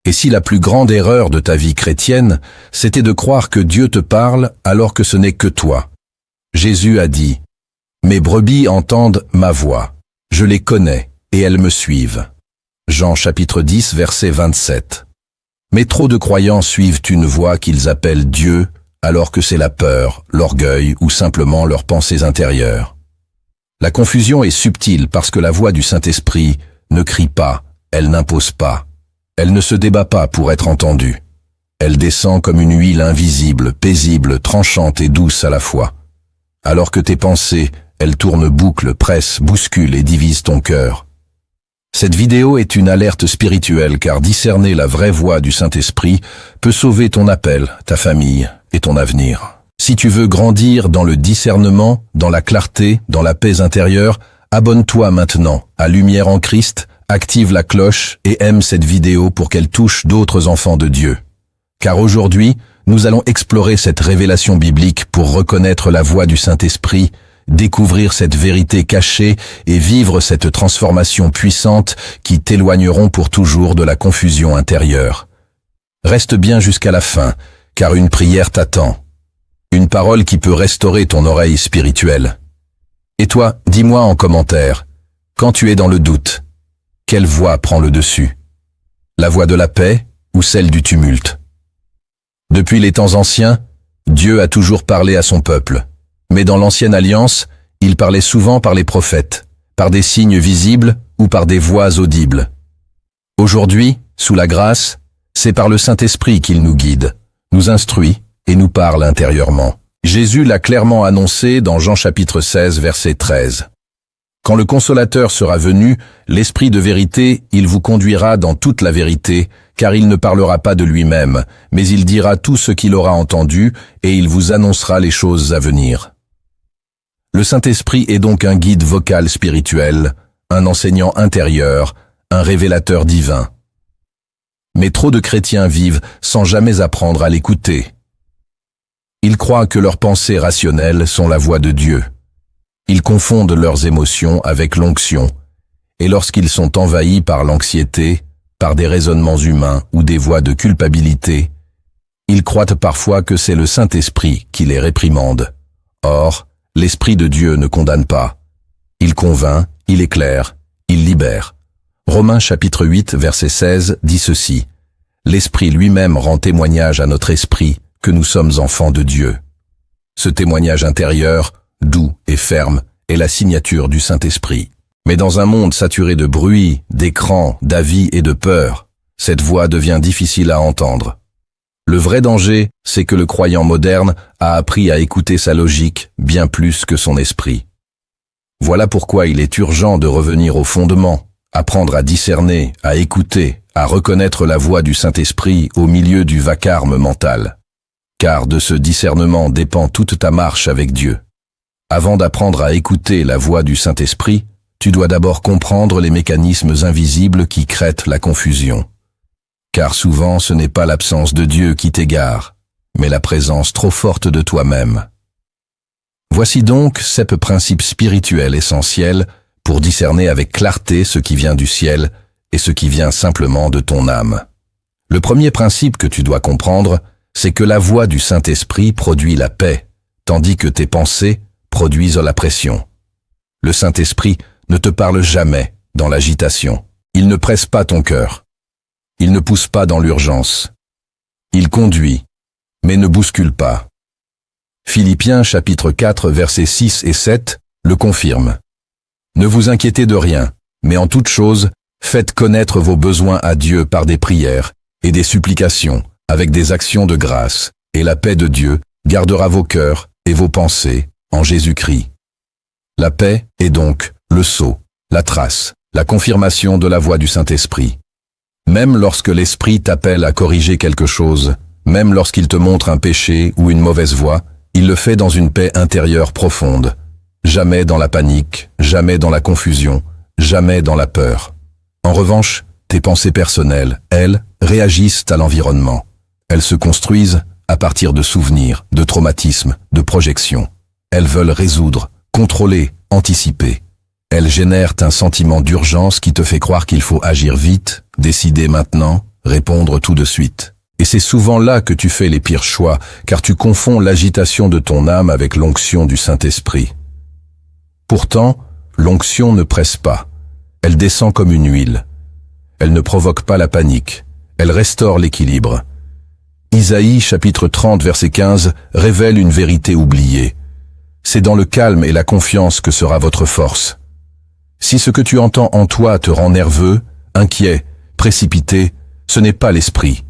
Et si la plus grande erreur de ta vie chrétienne, c'était de croire que Dieu te parle alors que ce n'est que toi? Jésus a dit, « Mes brebis entendent ma voix. Je les connais et elles me suivent. » Jean chapitre 10, verset 27. Mais trop de croyants suivent une voix qu'ils appellent Dieu, alors que c'est la peur, l'orgueil ou simplement leurs pensées intérieures. La confusion est subtile parce que la voix du Saint-Esprit ne crie pas, elle n'impose pas. Elle ne se débat pas pour être entendue. Elle descend comme une huile invisible, paisible, tranchante et douce à la fois. Alors que tes pensées, elles tournent boucle, pressent, bousculent et divisent ton cœur. Cette vidéo est une alerte spirituelle car discerner la vraie voix du Saint-Esprit peut sauver ton appel, ta famille et ton avenir. Si tu veux grandir dans le discernement, dans la clarté, dans la paix intérieure, abonne-toi maintenant à Lumière en Christ, active la cloche et aime cette vidéo pour qu'elle touche d'autres enfants de Dieu. Car aujourd'hui, nous allons explorer cette révélation biblique pour reconnaître la voix du Saint-Esprit, découvrir cette vérité cachée et vivre cette transformation puissante qui t'éloigneront pour toujours de la confusion intérieure. Reste bien jusqu'à la fin, car une prière t'attend. Une parole qui peut restaurer ton oreille spirituelle. Et toi, dis-moi en commentaire, quand tu es dans le doute, quelle voix prend le dessus? La voix de la paix ou celle du tumulte? Depuis les temps anciens, Dieu a toujours parlé à son peuple. Mais dans l'Ancienne Alliance, il parlait souvent par les prophètes, par des signes visibles ou par des voix audibles. Aujourd'hui, sous la grâce, c'est par le Saint-Esprit qu'il nous guide, nous instruit et nous parle intérieurement. Jésus l'a clairement annoncé dans Jean chapitre 16, verset 13. Quand le Consolateur sera venu, l'Esprit de vérité, il vous conduira dans toute la vérité, car il ne parlera pas de lui-même, mais il dira tout ce qu'il aura entendu et il vous annoncera les choses à venir. Le Saint-Esprit est donc un guide vocal spirituel, un enseignant intérieur, un révélateur divin. Mais trop de chrétiens vivent sans jamais apprendre à l'écouter. Ils croient que leurs pensées rationnelles sont la voix de Dieu. Ils confondent leurs émotions avec l'onction, et lorsqu'ils sont envahis par l'anxiété, par des raisonnements humains ou des voix de culpabilité, ils croient parfois que c'est le Saint-Esprit qui les réprimande. Or, l'Esprit de Dieu ne condamne pas. Il convainc, il éclaire, il libère. Romains chapitre 8, verset 16 dit ceci. L'Esprit lui-même rend témoignage à notre esprit que nous sommes enfants de Dieu. Ce témoignage intérieur, doux et ferme, est la signature du Saint-Esprit. Mais dans un monde saturé de bruit, d'écrans, d'avis et de peur, cette voix devient difficile à entendre. Le vrai danger, c'est que le croyant moderne a appris à écouter sa logique bien plus que son esprit. Voilà pourquoi il est urgent de revenir au fondement, apprendre à discerner, à écouter, à reconnaître la voix du Saint-Esprit au milieu du vacarme mental. Car de ce discernement dépend toute ta marche avec Dieu. Avant d'apprendre à écouter la voix du Saint-Esprit, tu dois d'abord comprendre les mécanismes invisibles qui créent la confusion. Car souvent ce n'est pas l'absence de Dieu qui t'égare, mais la présence trop forte de toi-même. Voici donc 7 principes spirituels essentiels pour discerner avec clarté ce qui vient du ciel et ce qui vient simplement de ton âme. Le premier principe que tu dois comprendre, c'est que la voix du Saint-Esprit produit la paix, tandis que tes pensées produisent la pression. Le Saint-Esprit ne te parle jamais dans l'agitation. Il ne presse pas ton cœur. Il ne pousse pas dans l'urgence. Il conduit, mais ne bouscule pas. Philippiens chapitre 4 versets 6 et 7 le confirme. Ne vous inquiétez de rien, mais en toute chose, faites connaître vos besoins à Dieu par des prières et des supplications, avec des actions de grâce, et la paix de Dieu gardera vos cœurs et vos pensées en Jésus-Christ. La paix est donc le sceau, la trace, la confirmation de la voix du Saint-Esprit. Même lorsque l'Esprit t'appelle à corriger quelque chose, même lorsqu'il te montre un péché ou une mauvaise voie, il le fait dans une paix intérieure profonde. Jamais dans la panique, jamais dans la confusion, jamais dans la peur. En revanche, tes pensées personnelles, elles, réagissent à l'environnement. Elles se construisent à partir de souvenirs, de traumatismes, de projections. Elles veulent résoudre, contrôler, anticiper. Elles génèrent un sentiment d'urgence qui te fait croire qu'il faut agir vite, décider maintenant, répondre tout de suite. Et c'est souvent là que tu fais les pires choix, car tu confonds l'agitation de ton âme avec l'onction du Saint-Esprit. Pourtant, l'onction ne presse pas. Elle descend comme une huile. Elle ne provoque pas la panique. Elle restaure l'équilibre. Isaïe chapitre 30 verset 15 révèle une vérité oubliée. C'est dans le calme et la confiance que sera votre force. Si ce que tu entends en toi te rend nerveux, inquiet, précipité, ce n'est pas l'esprit.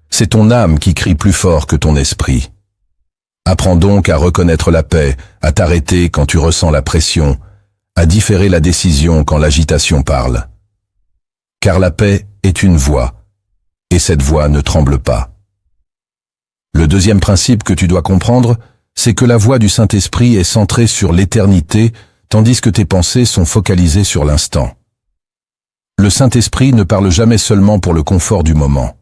C'est ton âme qui crie plus fort que ton esprit. Apprends donc à reconnaître la paix, à t'arrêter quand tu ressens la pression, à différer la décision quand l'agitation parle. Car la paix est une voix, et cette voix ne tremble pas. Le deuxième principe que tu dois comprendre, c'est que la voix du Saint-Esprit est centrée sur l'éternité, tandis que tes pensées sont focalisées sur l'instant. Le Saint-Esprit ne parle jamais seulement pour le confort du moment.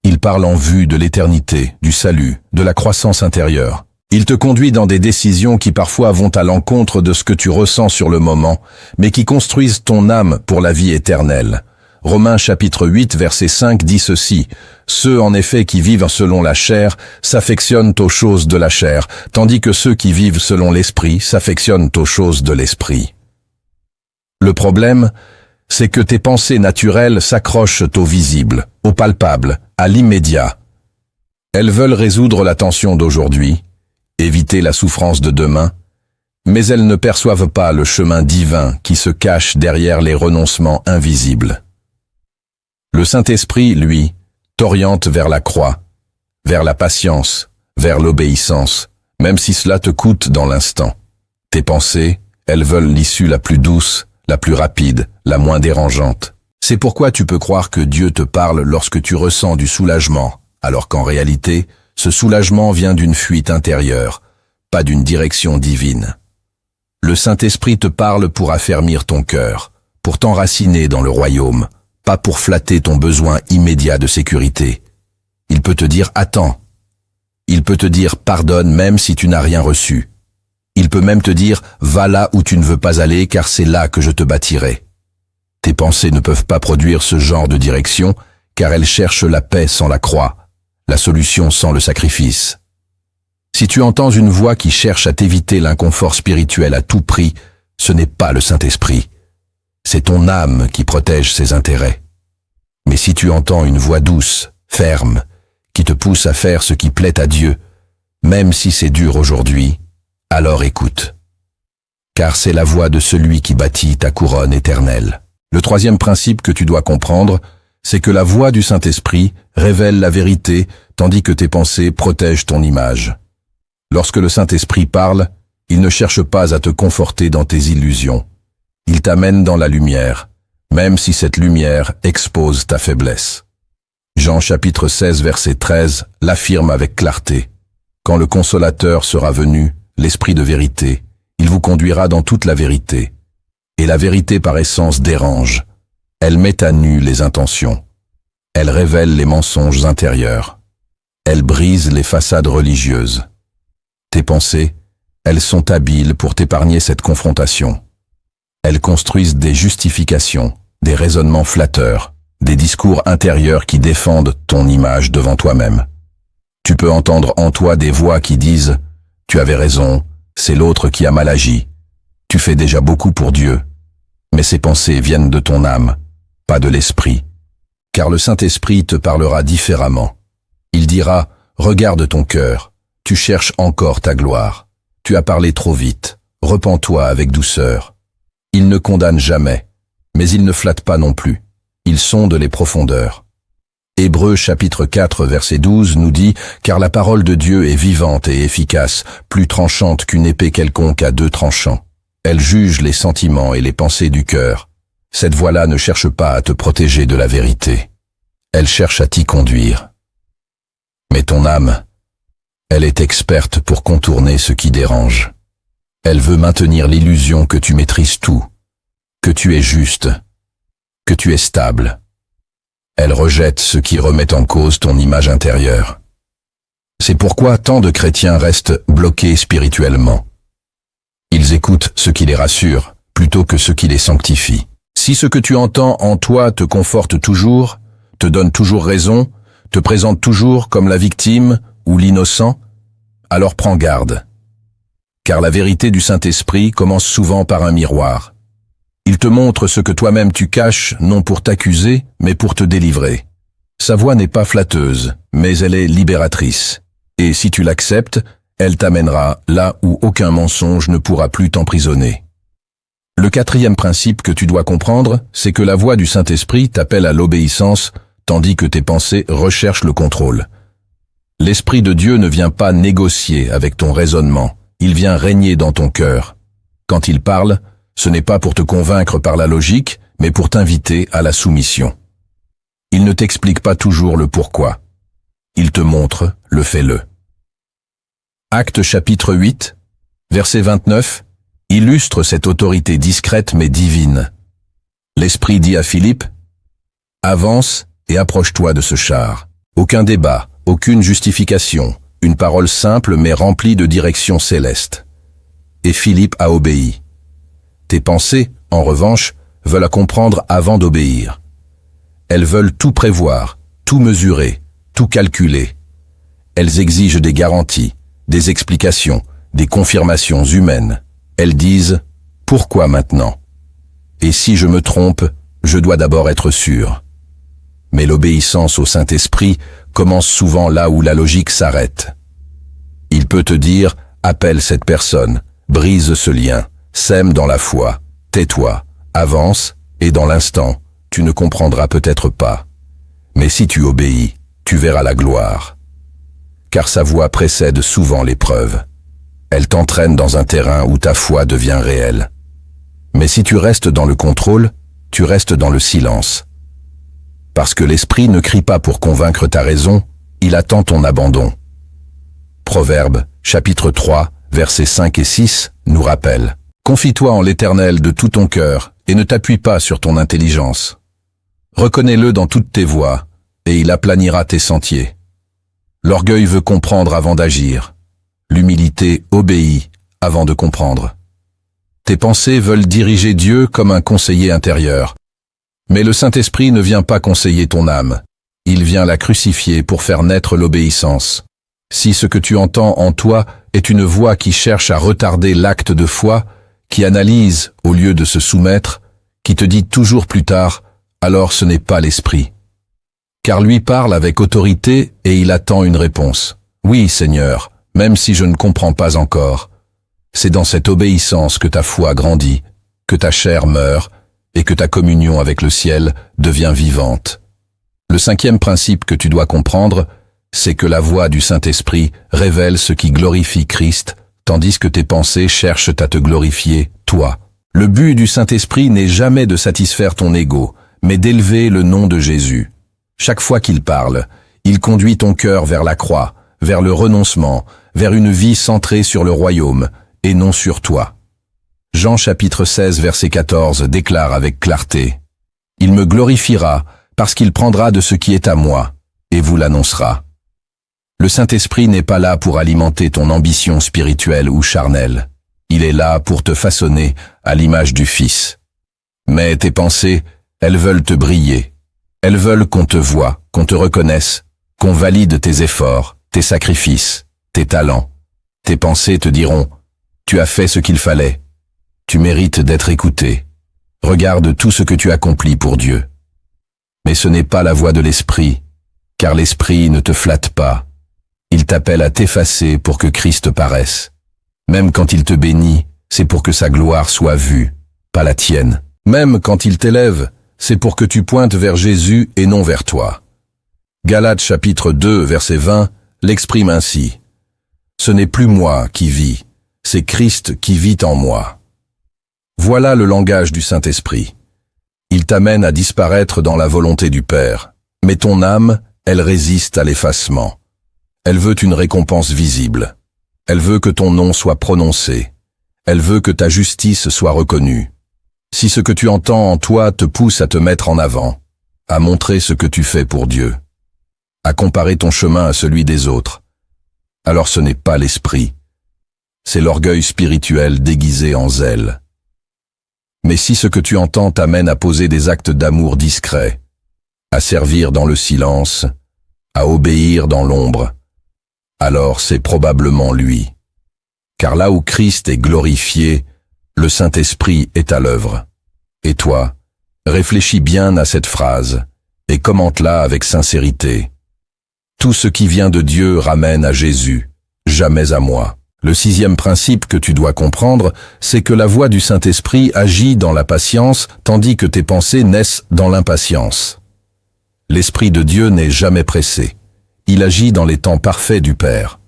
Il parle en vue de l'éternité, du salut, de la croissance intérieure. Il te conduit dans des décisions qui parfois vont à l'encontre de ce que tu ressens sur le moment, mais qui construisent ton âme pour la vie éternelle. Romains chapitre 8 verset 5 dit ceci: « Ceux en effet qui vivent selon la chair s'affectionnent aux choses de la chair, tandis que ceux qui vivent selon l'esprit s'affectionnent aux choses de l'esprit. » Le problème, c'est que tes pensées naturelles s'accrochent au visible, au palpable, à l'immédiat. Elles veulent résoudre la tension d'aujourd'hui, éviter la souffrance de demain, mais elles ne perçoivent pas le chemin divin qui se cache derrière les renoncements invisibles. Le Saint-Esprit, lui, t'oriente vers la croix, vers la patience, vers l'obéissance, même si cela te coûte dans l'instant. Tes pensées, elles veulent l'issue la plus douce, la plus rapide, la moins dérangeante. C'est pourquoi tu peux croire que Dieu te parle lorsque tu ressens du soulagement, alors qu'en réalité, ce soulagement vient d'une fuite intérieure, pas d'une direction divine. Le Saint-Esprit te parle pour affermir ton cœur, pour t'enraciner dans le royaume, pas pour flatter ton besoin immédiat de sécurité. Il peut te dire « attends ». Il peut te dire « pardonne même si tu n'as rien reçu ». Il peut même te dire « va là où tu ne veux pas aller car c'est là que je te bâtirai ». Tes pensées ne peuvent pas produire ce genre de direction car elles cherchent la paix sans la croix, la solution sans le sacrifice. Si tu entends une voix qui cherche à t'éviter l'inconfort spirituel à tout prix, ce n'est pas le Saint-Esprit. C'est ton âme qui protège ses intérêts. Mais si tu entends une voix douce, ferme, qui te pousse à faire ce qui plaît à Dieu, même si c'est dur aujourd'hui, alors écoute. Car c'est la voix de celui qui bâtit ta couronne éternelle. Le troisième principe que tu dois comprendre, c'est que la voix du Saint-Esprit révèle la vérité, tandis que tes pensées protègent ton image. Lorsque le Saint-Esprit parle, il ne cherche pas à te conforter dans tes illusions. Il t'amène dans la lumière, même si cette lumière expose ta faiblesse. Jean chapitre 16 verset 13 l'affirme avec clarté. Quand le Consolateur sera venu, l'Esprit de vérité, il vous conduira dans toute la vérité. Et la vérité par essence dérange. Elle met à nu les intentions. Elle révèle les mensonges intérieurs. Elle brise les façades religieuses. Tes pensées, elles sont habiles pour t'épargner cette confrontation. Elles construisent des justifications, des raisonnements flatteurs, des discours intérieurs qui défendent ton image devant toi-même. Tu peux entendre en toi des voix qui disent « Tu avais raison, c'est l'autre qui a mal agi. Tu fais déjà beaucoup pour Dieu. » Mais ces pensées viennent de ton âme, pas de l'esprit. Car le Saint-Esprit te parlera différemment. Il dira « Regarde ton cœur, tu cherches encore ta gloire. Tu as parlé trop vite, repens-toi avec douceur. » Il ne condamne jamais, mais il ne flatte pas non plus. Il sonde les profondeurs. Hébreux chapitre 4 verset 12 nous dit « Car la parole de Dieu est vivante et efficace, plus tranchante qu'une épée quelconque à deux tranchants. Elle juge les sentiments et les pensées du cœur. Cette voix-là ne cherche pas à te protéger de la vérité. Elle cherche à t'y conduire. Mais ton âme, elle est experte pour contourner ce qui dérange. Elle veut maintenir l'illusion que tu maîtrises tout, que tu es juste, que tu es stable. Elle rejette ce qui remet en cause ton image intérieure. C'est pourquoi tant de chrétiens restent bloqués spirituellement. Ils écoutent ce qui les rassure, plutôt que ce qui les sanctifie. Si ce que tu entends en toi te conforte toujours, te donne toujours raison, te présente toujours comme la victime ou l'innocent, alors prends garde. Car la vérité du Saint-Esprit commence souvent par un miroir. Il te montre ce que toi-même tu caches, non pour t'accuser, mais pour te délivrer. Sa voix n'est pas flatteuse, mais elle est libératrice. Et si tu l'acceptes, elle t'amènera là où aucun mensonge ne pourra plus t'emprisonner. Le quatrième principe que tu dois comprendre, c'est que la voix du Saint-Esprit t'appelle à l'obéissance, tandis que tes pensées recherchent le contrôle. L'Esprit de Dieu ne vient pas négocier avec ton raisonnement, il vient régner dans ton cœur. Quand il parle, ce n'est pas pour te convaincre par la logique, mais pour t'inviter à la soumission. Il ne t'explique pas toujours le pourquoi. Il te montre le fais-le. Actes chapitre 8, verset 29, illustre cette autorité discrète mais divine. L'Esprit dit à Philippe, « Avance et approche-toi de ce char. » Aucun débat, aucune justification, une parole simple mais remplie de direction céleste. Et Philippe a obéi. Tes pensées, en revanche, veulent comprendre avant d'obéir. Elles veulent tout prévoir, tout mesurer, tout calculer. Elles exigent des garanties, des explications, des confirmations humaines. Elles disent « Pourquoi maintenant ?» Et si je me trompe, je dois d'abord être sûr. Mais l'obéissance au Saint-Esprit commence souvent là où la logique s'arrête. Il peut te dire « Appelle cette personne, brise ce lien, sème dans la foi, tais-toi, avance, et dans l'instant, tu ne comprendras peut-être pas. Mais si tu obéis, tu verras la gloire. » Car sa voix précède souvent l'épreuve. Elle t'entraîne dans un terrain où ta foi devient réelle. Mais si tu restes dans le contrôle, tu restes dans le silence. Parce que l'Esprit ne crie pas pour convaincre ta raison, il attend ton abandon. Proverbe, chapitre 3, versets 5 et 6, nous rappelle « Confie-toi en l'Éternel de tout ton cœur et ne t'appuie pas sur ton intelligence. Reconnais-le dans toutes tes voies, et il aplanira tes sentiers. L'orgueil veut comprendre avant d'agir. L'humilité obéit avant de comprendre. Tes pensées veulent diriger Dieu comme un conseiller intérieur. Mais le Saint-Esprit ne vient pas conseiller ton âme. Il vient la crucifier pour faire naître l'obéissance. Si ce que tu entends en toi est une voix qui cherche à retarder l'acte de foi, qui analyse au lieu de se soumettre, qui te dit toujours plus tard, alors ce n'est pas l'Esprit. Car lui parle avec autorité et il attend une réponse. Oui, Seigneur, même si je ne comprends pas encore. C'est dans cette obéissance que ta foi grandit, que ta chair meurt et que ta communion avec le ciel devient vivante. Le cinquième principe que tu dois comprendre, c'est que la voix du Saint-Esprit révèle ce qui glorifie Christ, tandis que tes pensées cherchent à te glorifier, toi. Le but du Saint-Esprit n'est jamais de satisfaire ton ego, mais d'élever le nom de Jésus. Chaque fois qu'il parle, il conduit ton cœur vers la croix, vers le renoncement, vers une vie centrée sur le royaume, et non sur toi. Jean chapitre 16 verset 14 déclare avec clarté « Il me glorifiera parce qu'il prendra de ce qui est à moi, et vous l'annoncera. » Le Saint-Esprit n'est pas là pour alimenter ton ambition spirituelle ou charnelle. Il est là pour te façonner à l'image du Fils. Mais tes pensées, elles veulent te briller. Elles veulent qu'on te voie, qu'on te reconnaisse, qu'on valide tes efforts, tes sacrifices, tes talents. Tes pensées te diront « Tu as fait ce qu'il fallait. Tu mérites d'être écouté. Regarde tout ce que tu accomplis pour Dieu. » Mais ce n'est pas la voix de l'Esprit, car l'Esprit ne te flatte pas. Il t'appelle à t'effacer pour que Christ paraisse. Même quand il te bénit, c'est pour que sa gloire soit vue, pas la tienne. Même quand il t'élève, c'est pour que tu pointes vers Jésus et non vers toi. Galates chapitre 2 verset 20 l'exprime ainsi. « Ce n'est plus moi qui vis, c'est Christ qui vit en moi. » Voilà le langage du Saint-Esprit. Il t'amène à disparaître dans la volonté du Père, mais ton âme, elle résiste à l'effacement. Elle veut une récompense visible. Elle veut que ton nom soit prononcé. Elle veut que ta justice soit reconnue. Si ce que tu entends en toi te pousse à te mettre en avant, à montrer ce que tu fais pour Dieu, à comparer ton chemin à celui des autres, alors ce n'est pas l'Esprit. C'est l'orgueil spirituel déguisé en zèle. Mais si ce que tu entends t'amène à poser des actes d'amour discrets, à servir dans le silence, à obéir dans l'ombre, alors c'est probablement lui. Car là où Christ est glorifié, le Saint-Esprit est à l'œuvre. Et toi, réfléchis bien à cette phrase et commente-la avec sincérité. Tout ce qui vient de Dieu ramène à Jésus, jamais à moi. Le 6e principe que tu dois comprendre, c'est que la voix du Saint-Esprit agit dans la patience, tandis que tes pensées naissent dans l'impatience. L'Esprit de Dieu n'est jamais pressé. Il agit dans les temps parfaits du Père.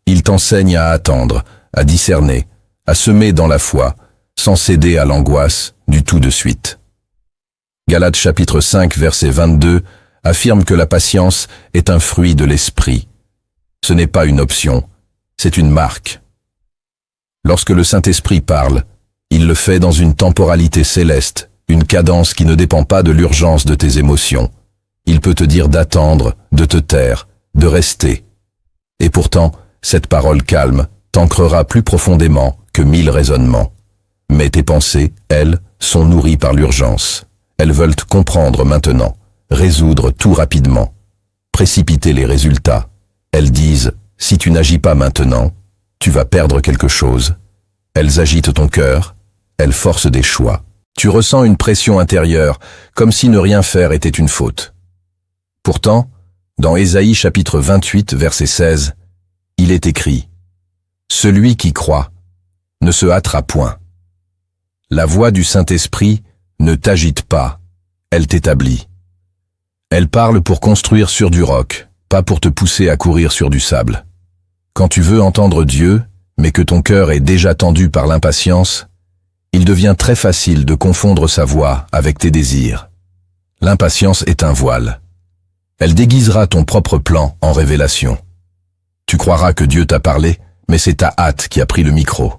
Il t'enseigne à attendre, à discerner, à semer dans la foi, sans céder à l'angoisse du tout de suite. Galates chapitre 5 verset 22 affirme que la patience est un fruit de l'Esprit. Ce n'est pas une option, c'est une marque. Lorsque le Saint-Esprit parle, il le fait dans une temporalité céleste, une cadence qui ne dépend pas de l'urgence de tes émotions. Il peut te dire d'attendre, de te taire, de rester. Et pourtant, cette parole calme t'ancrera plus profondément que 1000 raisonnements. Mais tes pensées, elles, sont nourries par l'urgence. Elles veulent te comprendre maintenant, résoudre tout rapidement, précipiter les résultats. Elles disent, si tu n'agis pas maintenant, tu vas perdre quelque chose. Elles agitent ton cœur, elles forcent des choix. Tu ressens une pression intérieure, comme si ne rien faire était une faute. Pourtant, dans Ésaïe chapitre 28 verset 16, il est écrit « Celui qui croit ne se hâtera point. La voix du Saint-Esprit ne t'agite pas, elle t'établit. Elle parle pour construire sur du roc, pas pour te pousser à courir sur du sable. Quand tu veux entendre Dieu, mais que ton cœur est déjà tendu par l'impatience, il devient très facile de confondre sa voix avec tes désirs. L'impatience est un voile. Elle déguisera ton propre plan en révélation. Tu croiras que Dieu t'a parlé, mais c'est ta hâte qui a pris le micro.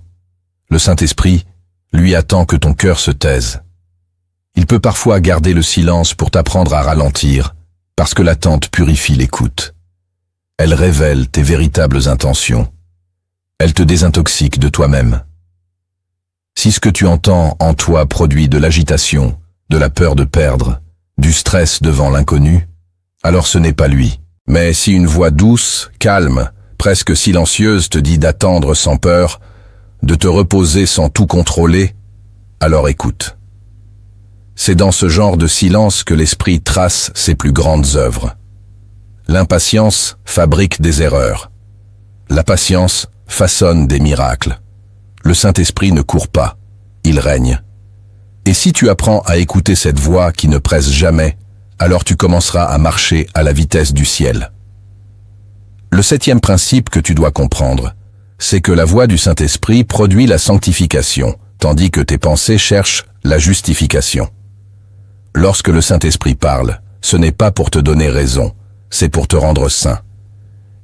Le Saint-Esprit, lui, attend que ton cœur se taise. Il peut parfois garder le silence pour t'apprendre à ralentir, parce que l'attente purifie l'écoute. Elle révèle tes véritables intentions. Elle te désintoxique de toi-même. Si ce que tu entends en toi produit de l'agitation, de la peur de perdre, du stress devant l'inconnu, alors ce n'est pas lui. Mais si une voix douce, calme, presque silencieuse te dit d'attendre sans peur, de te reposer sans tout contrôler, alors écoute. C'est dans ce genre de silence que l'esprit trace ses plus grandes œuvres. L'impatience fabrique des erreurs. La patience façonne des miracles. Le Saint-Esprit ne court pas, il règne. Et si tu apprends à écouter cette voix qui ne presse jamais, alors tu commenceras à marcher à la vitesse du ciel. Le 7e principe que tu dois comprendre, c'est que la voix du Saint-Esprit produit la sanctification, tandis que tes pensées cherchent la justification. Lorsque le Saint-Esprit parle, ce n'est pas pour te donner raison, c'est pour te rendre saint.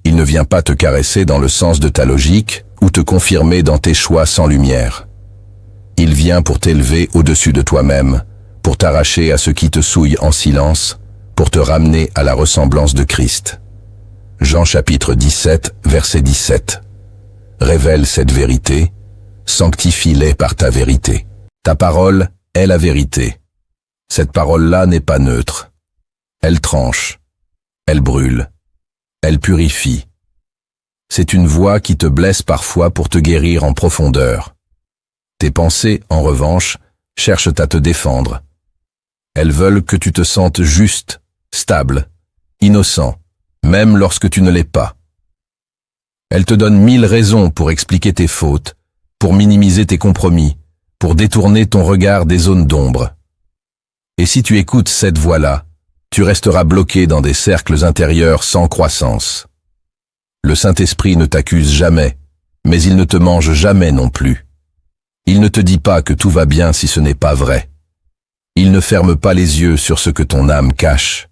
Il ne vient pas te caresser dans le sens de ta logique ou te confirmer dans tes choix sans lumière. Il vient pour t'élever au-dessus de toi-même, pour t'arracher à ce qui te souille en silence, pour te ramener à la ressemblance de Christ. Jean chapitre 17, verset 17. Révèle cette vérité, sanctifie-les par ta vérité. Ta parole est la vérité. Cette parole-là n'est pas neutre. Elle tranche, elle brûle, elle purifie. C'est une voix qui te blesse parfois pour te guérir en profondeur. Tes pensées, en revanche, cherchent à te défendre. Elles veulent que tu te sentes juste, stable, innocent, même lorsque tu ne l'es pas. Elles te donnent 1000 raisons pour expliquer tes fautes, pour minimiser tes compromis, pour détourner ton regard des zones d'ombre. Et si tu écoutes cette voix-là, tu resteras bloqué dans des cercles intérieurs sans croissance. Le Saint-Esprit ne t'accuse jamais, mais il ne te mange jamais non plus. Il ne te dit pas que tout va bien si ce n'est pas vrai. Il ne ferme pas les yeux sur ce que ton âme cache.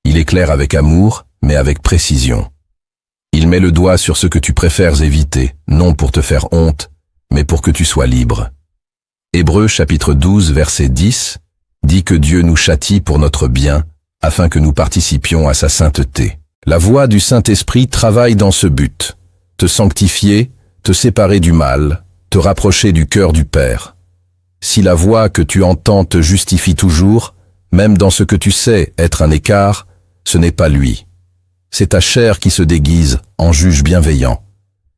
Il éclaire avec amour, mais avec précision. Il met le doigt sur ce que tu préfères éviter, non pour te faire honte, mais pour que tu sois libre. Hébreux chapitre 12 verset 10 dit que Dieu nous châtie pour notre bien, afin que nous participions à sa sainteté. La voix du Saint-Esprit travaille dans ce but, te sanctifier, te séparer du mal, te rapprocher du cœur du Père. Si la voix que tu entends te justifie toujours, même dans ce que tu sais être un écart, ce n'est pas lui. C'est ta chair qui se déguise en juge bienveillant.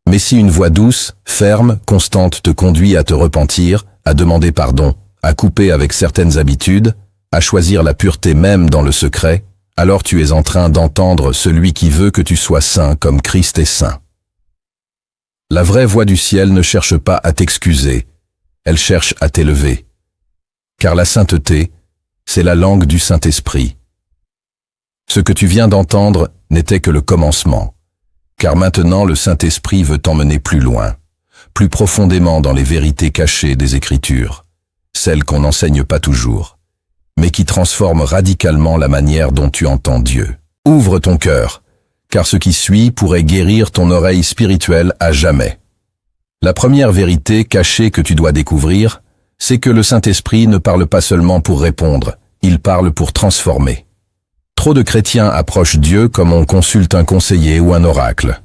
Mais si une voix douce, ferme, constante te conduit à te repentir, à demander pardon, à couper avec certaines habitudes, à choisir la pureté même dans le secret, alors tu es en train d'entendre celui qui veut que tu sois saint comme Christ est saint. La vraie voix du ciel ne cherche pas à t'excuser, elle cherche à t'élever. Car la sainteté, c'est la langue du Saint-Esprit. Ce que tu viens d'entendre n'était que le commencement, car maintenant le Saint-Esprit veut t'emmener plus loin, plus profondément dans les vérités cachées des Écritures, celles qu'on n'enseigne pas toujours, mais qui transforment radicalement la manière dont tu entends Dieu. Ouvre ton cœur, car ce qui suit pourrait guérir ton oreille spirituelle à jamais. La première vérité cachée que tu dois découvrir, c'est que le Saint-Esprit ne parle pas seulement pour répondre, il parle pour transformer. Trop de chrétiens approchent Dieu comme on consulte un conseiller ou un oracle.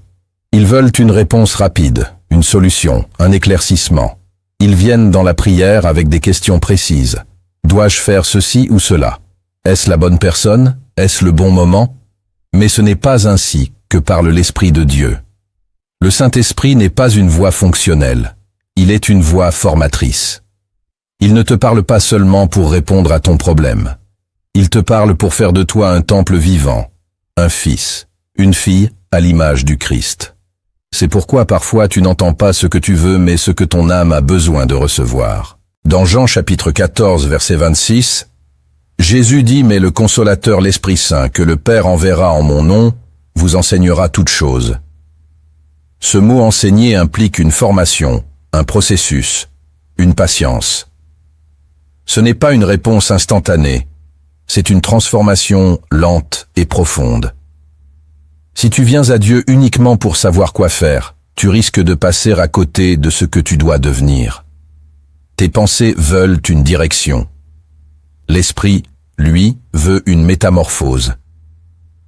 Ils veulent une réponse rapide, une solution, un éclaircissement. Ils viennent dans la prière avec des questions précises. Dois-je faire ceci ou cela? Est-ce la bonne personne? Est-ce le bon moment? Mais ce n'est pas ainsi que parle l'Esprit de Dieu. Le Saint-Esprit n'est pas une voix fonctionnelle, il est une voix formatrice. Il ne te parle pas seulement pour répondre à ton problème. Il te parle pour faire de toi un temple vivant, un fils, une fille à l'image du Christ. C'est pourquoi parfois tu n'entends pas ce que tu veux mais ce que ton âme a besoin de recevoir. Dans Jean chapitre 14 verset 26, Jésus dit « Mais le Consolateur l'Esprit Saint que le Père enverra en mon nom vous enseignera toutes choses. » Ce mot « enseigner » implique une formation, un processus, une patience. Ce n'est pas une réponse instantanée, c'est une transformation lente et profonde. Si tu viens à Dieu uniquement pour savoir quoi faire, tu risques de passer à côté de ce que tu dois devenir. Tes pensées veulent une direction. L'Esprit, lui, veut une métamorphose.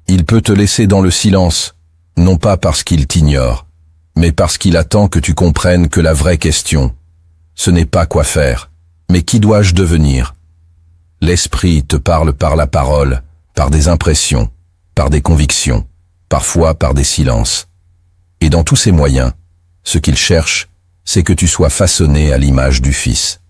Il peut te laisser dans le silence, non pas parce qu'il t'ignore, mais parce qu'il attend que tu comprennes que la vraie question, ce n'est pas quoi faire, mais qui dois-je devenir? L'Esprit te parle par la parole, par des impressions, par des convictions, parfois par des silences. Et dans tous ces moyens, ce qu'il cherche, c'est que tu sois façonné à l'image du Fils.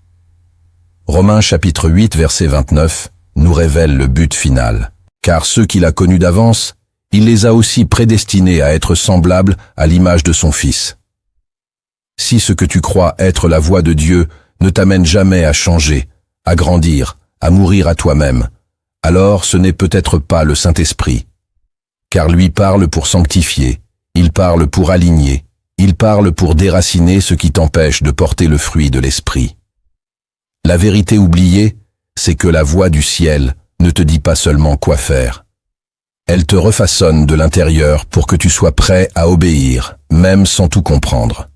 Romains chapitre 8 verset 29 nous révèle le but final. Car ceux qu'il a connus d'avance, il les a aussi prédestinés à être semblables à l'image de son Fils. Si ce que tu crois être la voie de Dieu ne t'amène jamais à changer, à grandir, à mourir à toi-même, alors ce n'est peut-être pas le Saint-Esprit. Car lui parle pour sanctifier, il parle pour aligner, il parle pour déraciner ce qui t'empêche de porter le fruit de l'Esprit. La vérité oubliée, c'est que la voix du ciel ne te dit pas seulement quoi faire. Elle te refaçonne de l'intérieur pour que tu sois prêt à obéir, même sans tout comprendre.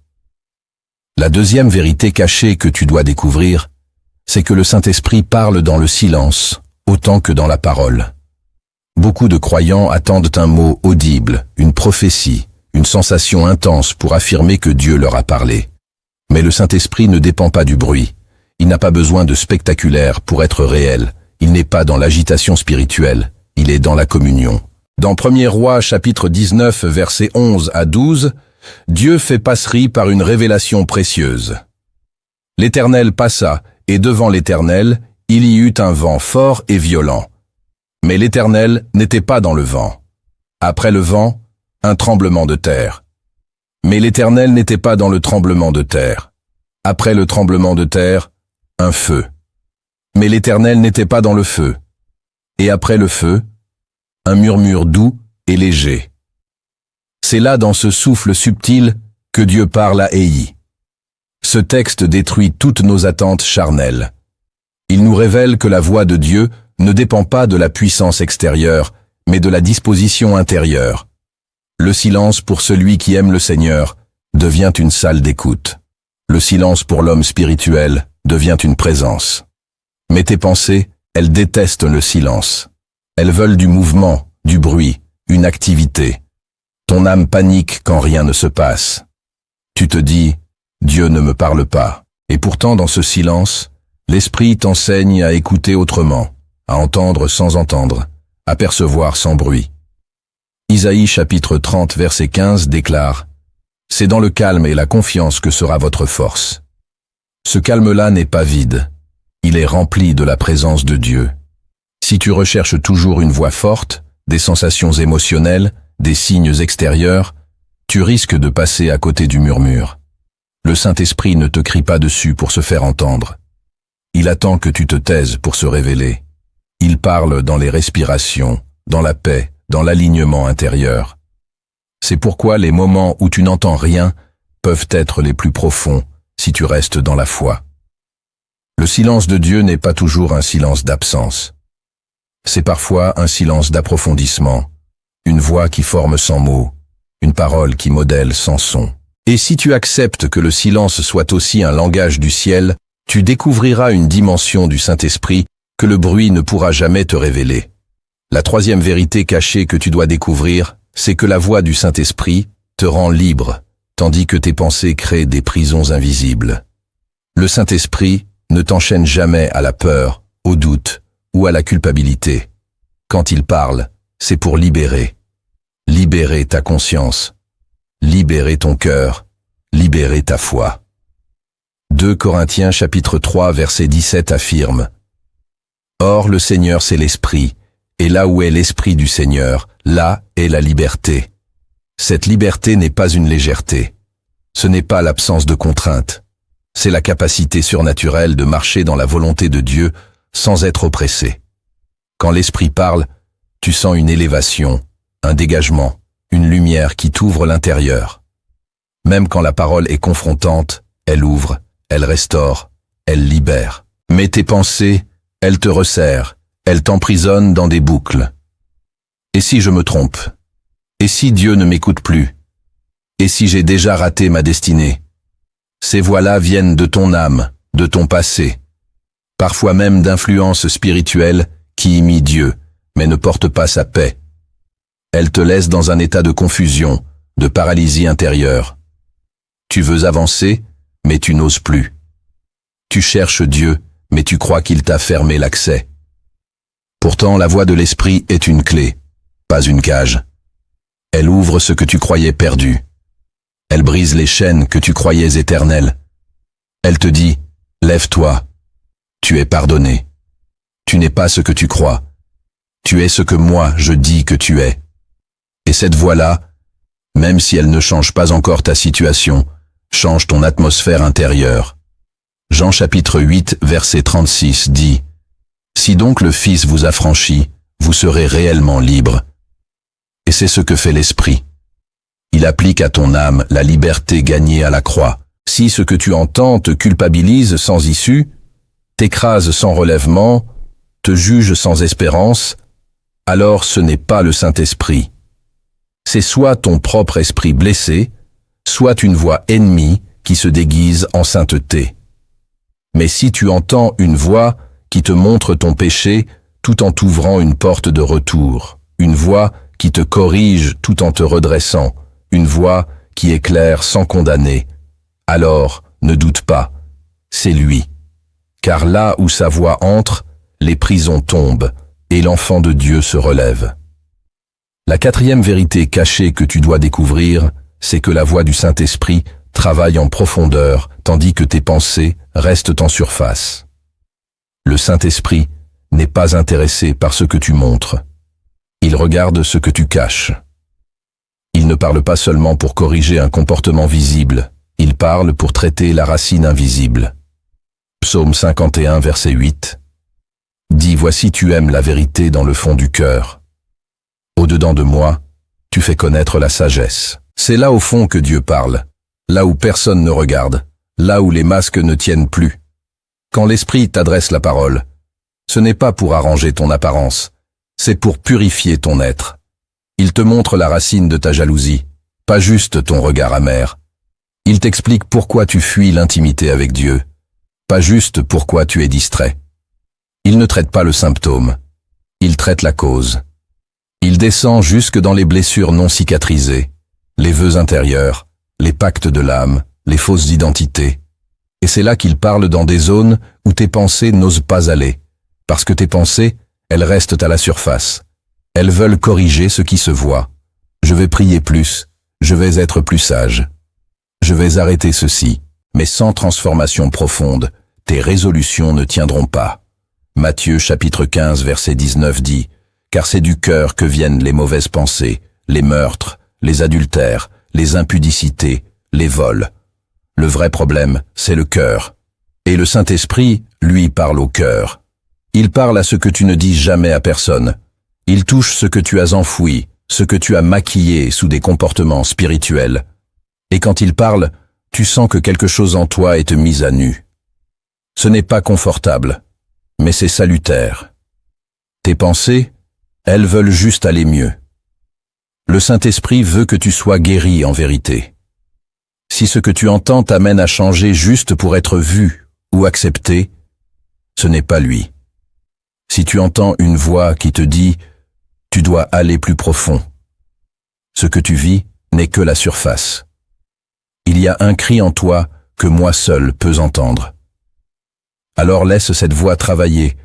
La deuxième vérité cachée que tu dois découvrir, c'est que le Saint-Esprit parle dans le silence, autant que dans la parole. Beaucoup de croyants attendent un mot audible, une prophétie, une sensation intense pour affirmer que Dieu leur a parlé. Mais le Saint-Esprit ne dépend pas du bruit. Il n'a pas besoin de spectaculaire pour être réel. Il n'est pas dans l'agitation spirituelle, il est dans la communion. Dans 1er Rois chapitre 19 versets 11 à 12, Dieu fait passerie par une révélation précieuse. L'Éternel passa, et devant l'Éternel, il y eut un vent fort et violent. Mais l'Éternel n'était pas dans le vent. Après le vent, un tremblement de terre. Mais l'Éternel n'était pas dans le tremblement de terre. Après le tremblement de terre, un feu. Mais l'Éternel n'était pas dans le feu. Et après le feu, un murmure doux et léger. C'est là dans ce souffle subtil que Dieu parle à Élie. Ce texte détruit toutes nos attentes charnelles. Il nous révèle que la voix de Dieu ne dépend pas de la puissance extérieure, mais de la disposition intérieure. Le silence pour celui qui aime le Seigneur devient une salle d'écoute. Le silence pour l'homme spirituel devient une présence. Mais tes pensées, elles détestent le silence. Elles veulent du mouvement, du bruit, une activité. Ton âme panique quand rien ne se passe. Tu te dis, Dieu ne me parle pas. Et pourtant dans ce silence, l'Esprit t'enseigne à écouter autrement, à entendre sans entendre, à percevoir sans bruit. Isaïe chapitre 30 verset 15 déclare « C'est dans le calme et la confiance que sera votre force. » Ce calme-là n'est pas vide, il est rempli de la présence de Dieu. Si tu recherches toujours une voix forte, des sensations émotionnelles, des signes extérieurs, tu risques de passer à côté du murmure. Le Saint-Esprit ne te crie pas dessus pour se faire entendre. Il attend que tu te taises pour se révéler. Il parle dans les respirations, dans la paix, dans l'alignement intérieur. C'est pourquoi les moments où tu n'entends rien peuvent être les plus profonds si tu restes dans la foi. Le silence de Dieu n'est pas toujours un silence d'absence. C'est parfois un silence d'approfondissement, une voix qui forme sans mots, une parole qui modèle sans son. Et si tu acceptes que le silence soit aussi un langage du ciel, tu découvriras une dimension du Saint-Esprit que le bruit ne pourra jamais te révéler. La troisième vérité cachée que tu dois découvrir, c'est que la voix du Saint-Esprit te rend libre, tandis que tes pensées créent des prisons invisibles. Le Saint-Esprit ne t'enchaîne jamais à la peur, au doute ou à la culpabilité. Quand il parle, c'est pour libérer. Libérer ta conscience, libérer ton cœur, libérer ta foi. 2 Corinthiens chapitre 3 verset 17 affirme « Or le Seigneur c'est l'Esprit, et là où est l'Esprit du Seigneur, là est la liberté. Cette liberté n'est pas une légèreté. Ce n'est pas l'absence de contrainte. C'est la capacité surnaturelle de marcher dans la volonté de Dieu sans être oppressé. Quand l'Esprit parle, tu sens une élévation, un dégagement, une lumière qui t'ouvre l'intérieur. Même quand la parole est confrontante, elle ouvre, elle restaure, elle libère. Mais tes pensées, elles te resserrent, elles t'emprisonnent dans des boucles. Et si je me trompe? Et si Dieu ne m'écoute plus? Et si j'ai déjà raté ma destinée? Ces voix-là viennent de ton âme, de ton passé, parfois même d'influences spirituelles qui imient Dieu, mais ne portent pas sa paix. Elles te laissent dans un état de confusion, de paralysie intérieure. Tu veux avancer, mais tu n'oses plus. Tu cherches Dieu, mais tu crois qu'il t'a fermé l'accès. Pourtant, la voix de l'Esprit est une clé, pas une cage. Elle ouvre ce que tu croyais perdu. Elle brise les chaînes que tu croyais éternelles. Elle te dit, lève-toi. Tu es pardonné. Tu n'es pas ce que tu crois. Tu es ce que moi je dis que tu es. Et cette voix-là, même si elle ne change pas encore ta situation, change ton atmosphère intérieure. Jean chapitre 8 verset 36 dit « Si donc le Fils vous a franchi, vous serez réellement libre. » Et c'est ce que fait l'Esprit. Il applique à ton âme la liberté gagnée à la croix. Si ce que tu entends te culpabilise sans issue, t'écrase sans relèvement, te juge sans espérance, alors ce n'est pas le Saint-Esprit. C'est soit ton propre esprit blessé, soit une voix ennemie qui se déguise en sainteté. Mais si tu entends une voix qui te montre ton péché tout en t'ouvrant une porte de retour, une voix qui te corrige tout en te redressant, une voix qui éclaire sans condamner, alors ne doute pas, c'est lui. Car là où sa voix entre, les prisons tombent et l'enfant de Dieu se relève. La quatrième vérité cachée que tu dois découvrir, c'est que la voix du Saint-Esprit travaille en profondeur tandis que tes pensées restent en surface. Le Saint-Esprit n'est pas intéressé par ce que tu montres. Il regarde ce que tu caches. Il ne parle pas seulement pour corriger un comportement visible, il parle pour traiter la racine invisible. Psaume 51, verset 8. Dis, voici tu aimes la vérité dans le fond du cœur. Au-dedans de moi, tu fais connaître la sagesse. C'est là au fond que Dieu parle, là où personne ne regarde, là où les masques ne tiennent plus. Quand l'Esprit t'adresse la parole, ce n'est pas pour arranger ton apparence, c'est pour purifier ton être. Il te montre la racine de ta jalousie, pas juste ton regard amer. Il t'explique pourquoi tu fuis l'intimité avec Dieu, pas juste pourquoi tu es distrait. Il ne traite pas le symptôme, il traite la cause. Il descend jusque dans les blessures non cicatrisées, les vœux intérieurs, les pactes de l'âme, les fausses identités. Et c'est là qu'il parle dans des zones où tes pensées n'osent pas aller, parce que tes pensées, elles restent à la surface. Elles veulent corriger ce qui se voit. Je vais prier plus, je vais être plus sage. Je vais arrêter ceci, mais sans transformation profonde, tes résolutions ne tiendront pas. Matthieu chapitre 15 verset 19 dit « Car c'est du cœur que viennent les mauvaises pensées, les meurtres, les adultères, les impudicités, les vols. » Le vrai problème, c'est le cœur. Et le Saint-Esprit, lui, parle au cœur. Il parle à ce que tu ne dis jamais à personne. Il touche ce que tu as enfoui, ce que tu as maquillé sous des comportements spirituels. Et quand il parle, tu sens que quelque chose en toi est mis à nu. Ce n'est pas confortable, mais c'est salutaire. Tes pensées, elles veulent juste aller mieux. Le Saint-Esprit veut que tu sois guéri en vérité. Si ce que tu entends t'amène à changer juste pour être vu ou accepté, ce n'est pas lui. Si tu entends une voix qui te dit « tu dois aller plus profond », ce que tu vis n'est que la surface. Il y a un cri en toi que moi seul peux entendre. Alors laisse cette voix travailler,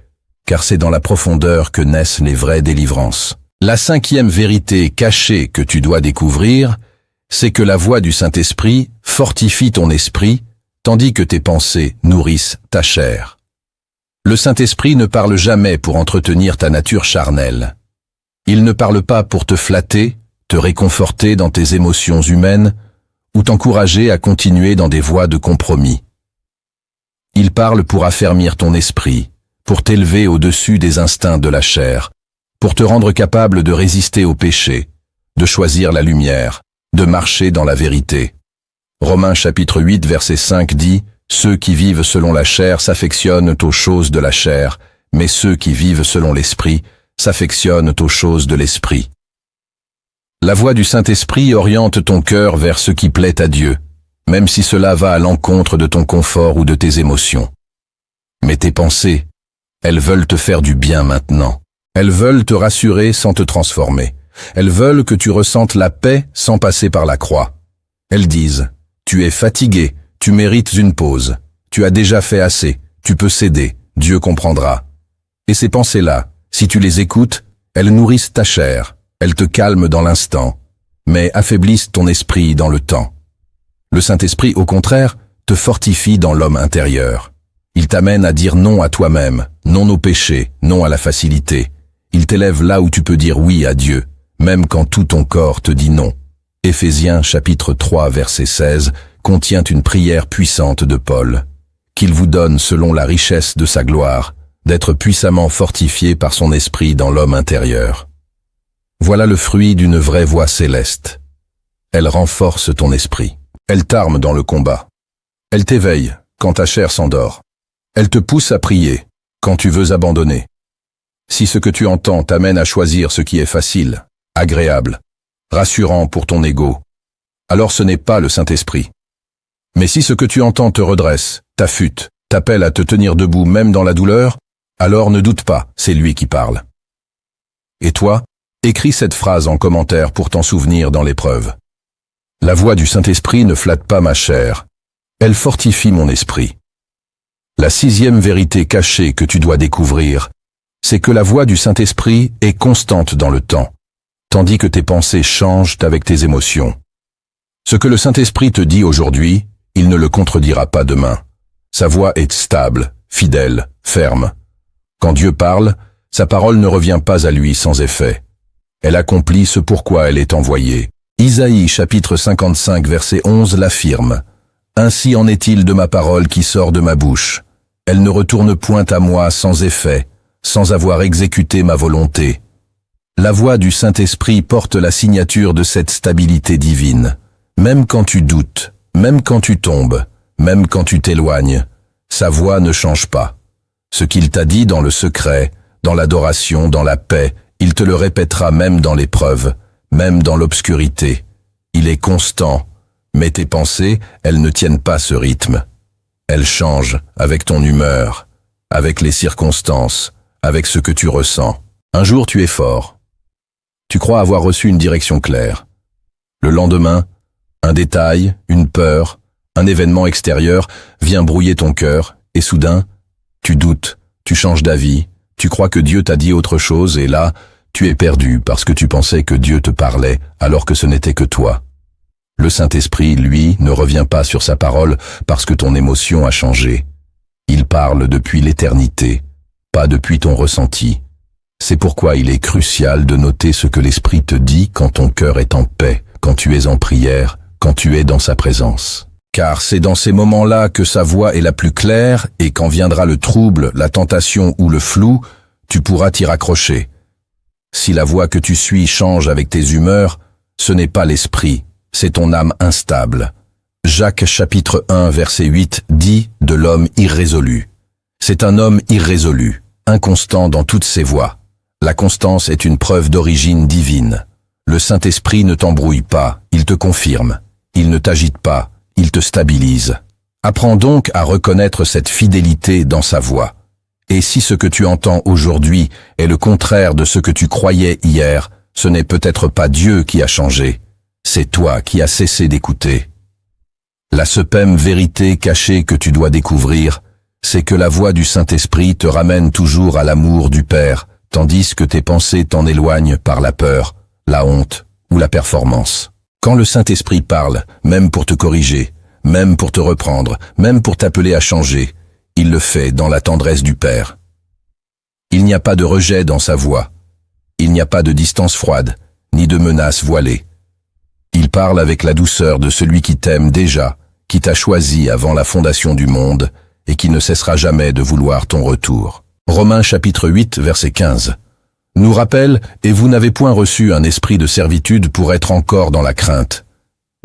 car c'est dans la profondeur que naissent les vraies délivrances. La cinquième vérité cachée que tu dois découvrir, c'est que la voix du Saint-Esprit fortifie ton esprit, tandis que tes pensées nourrissent ta chair. Le Saint-Esprit ne parle jamais pour entretenir ta nature charnelle. Il ne parle pas pour te flatter, te réconforter dans tes émotions humaines, ou t'encourager à continuer dans des voies de compromis. Il parle pour affermir ton esprit, pour t'élever au-dessus des instincts de la chair, pour te rendre capable de résister au péché, de choisir la lumière, de marcher dans la vérité. Romains chapitre 8 verset 5 dit « Ceux qui vivent selon la chair s'affectionnent aux choses de la chair, mais ceux qui vivent selon l'esprit s'affectionnent aux choses de l'esprit. » La voix du Saint-Esprit oriente ton cœur vers ce qui plaît à Dieu, même si cela va à l'encontre de ton confort ou de tes émotions. Mais tes pensées, elles veulent te faire du bien maintenant. Elles veulent te rassurer sans te transformer. Elles veulent que tu ressentes la paix sans passer par la croix. Elles disent « Tu es fatigué, tu mérites une pause. Tu as déjà fait assez, tu peux céder, Dieu comprendra. » Et ces pensées-là, si tu les écoutes, elles nourrissent ta chair, elles te calment dans l'instant, mais affaiblissent ton esprit dans le temps. Le Saint-Esprit, au contraire, te fortifie dans l'homme intérieur. Il t'amène à dire non à toi-même, non au péché, non à la facilité. Il t'élève là où tu peux dire oui à Dieu, même quand tout ton corps te dit non. Éphésiens chapitre 3 verset 16 contient une prière puissante de Paul, qu'il vous donne selon la richesse de sa gloire, d'être puissamment fortifié par son esprit dans l'homme intérieur. Voilà le fruit d'une vraie voix céleste. Elle renforce ton esprit. Elle t'arme dans le combat. Elle t'éveille quand ta chair s'endort. Elle te pousse à prier quand tu veux abandonner. Si ce que tu entends t'amène à choisir ce qui est facile, agréable, rassurant pour ton ego, alors ce n'est pas le Saint-Esprit. Mais si ce que tu entends te redresse, t'affûte, t'appelle à te tenir debout même dans la douleur, alors ne doute pas, c'est lui qui parle. Et toi, écris cette phrase en commentaire pour t'en souvenir dans l'épreuve. La voix du Saint-Esprit ne flatte pas ma chair, elle fortifie mon esprit. La sixième vérité cachée que tu dois découvrir, c'est que la voix du Saint-Esprit est constante dans le temps, tandis que tes pensées changent avec tes émotions. Ce que le Saint-Esprit te dit aujourd'hui, il ne le contredira pas demain. Sa voix est stable, fidèle, ferme. Quand Dieu parle, sa parole ne revient pas à lui sans effet. Elle accomplit ce pourquoi elle est envoyée. Isaïe chapitre 55 verset 11 l'affirme. « Ainsi en est-il de ma parole qui sort de ma bouche. Elle ne retourne point à moi sans effet, sans avoir exécuté ma volonté. » La voix du Saint-Esprit porte la signature de cette stabilité divine. Même quand tu doutes, même quand tu tombes, même quand tu t'éloignes, sa voix ne change pas. Ce qu'il t'a dit dans le secret, dans l'adoration, dans la paix, il te le répétera même dans l'épreuve, même dans l'obscurité. Il est constant, mais tes pensées, elles ne tiennent pas ce rythme. Elles changent avec ton humeur, avec les circonstances, avec ce que tu ressens. Un jour tu es fort. Tu crois avoir reçu une direction claire. Le lendemain, un détail, une peur, un événement extérieur vient brouiller ton cœur et soudain, tu doutes, tu changes d'avis, Tu crois que Dieu t'a dit autre chose et là, tu es perdu parce que tu pensais que Dieu te parlait alors que ce n'était que toi. Le Saint-Esprit, lui, ne revient pas sur sa parole parce que ton émotion a changé. Il parle depuis l'éternité, pas depuis ton ressenti. C'est pourquoi il est crucial de noter ce que l'Esprit te dit quand ton cœur est en paix, quand tu es en prière, quand tu es dans sa présence. Car c'est dans ces moments-là que sa voix est la plus claire et quand viendra le trouble, la tentation ou le flou, tu pourras t'y raccrocher. Si la voix que tu suis change avec tes humeurs, ce n'est pas l'Esprit, c'est ton âme instable. Jacques chapitre 1 verset 8 dit de l'homme irrésolu. C'est un homme irrésolu, inconstant dans toutes ses voies. La constance est une preuve d'origine divine. Le Saint-Esprit ne t'embrouille pas, il te confirme. Il ne t'agite pas, il te stabilise. Apprends donc à reconnaître cette fidélité dans sa voix. Et si ce que tu entends aujourd'hui est le contraire de ce que tu croyais hier, ce n'est peut-être pas Dieu qui a changé, c'est toi qui as cessé d'écouter. La suprême vérité cachée que tu dois découvrir, c'est que la voix du Saint-Esprit te ramène toujours à l'amour du Père, tandis que tes pensées t'en éloignent par la peur, la honte ou la performance. Quand le Saint-Esprit parle, même pour te corriger, même pour te reprendre, même pour t'appeler à changer, il le fait dans la tendresse du Père. Il n'y a pas de rejet dans sa voix. Il n'y a pas de distance froide, ni de menace voilée. Il parle avec la douceur de celui qui t'aime déjà, qui t'a choisi avant la fondation du monde, et qui ne cessera jamais de vouloir ton retour. Romains chapitre 8, verset 15. Nous rappelle, et vous n'avez point reçu un esprit de servitude pour être encore dans la crainte.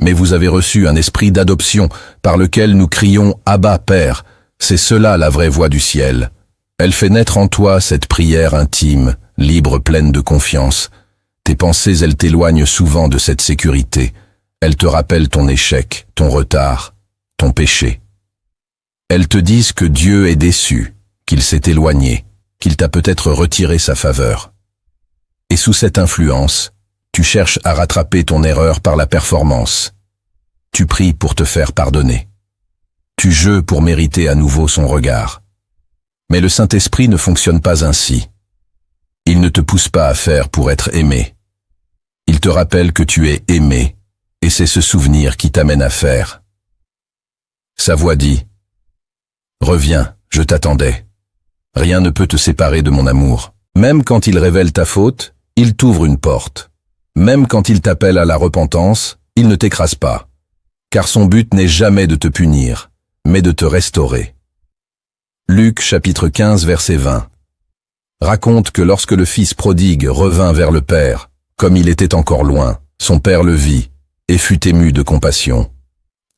Mais vous avez reçu un esprit d'adoption, par lequel nous crions « Abba, Père ». C'est cela la vraie voix du ciel. Elle fait naître en toi cette prière intime, libre, pleine de confiance. Tes pensées, elles t'éloignent souvent de cette sécurité. Elles te rappellent ton échec, ton retard, ton péché. Elles te disent que Dieu est déçu, qu'il s'est éloigné, qu'il t'a peut-être retiré sa faveur. Et sous cette influence, tu cherches à rattraper ton erreur par la performance. Tu pries pour te faire pardonner. Tu jeûnes pour mériter à nouveau son regard. Mais le Saint-Esprit ne fonctionne pas ainsi. Il ne te pousse pas à faire pour être aimé. Il te rappelle que tu es aimé, et c'est ce souvenir qui t'amène à faire. Sa voix dit « Reviens, je t'attendais. Rien ne peut te séparer de mon amour. » Même quand il révèle ta faute, il t'ouvre une porte. Même quand il t'appelle à la repentance, il ne t'écrase pas. Car son but n'est jamais de te punir, mais de te restaurer. Luc chapitre 15 verset 20 raconte que lorsque le fils prodigue revint vers le père, comme il était encore loin, son père le vit et fut ému de compassion.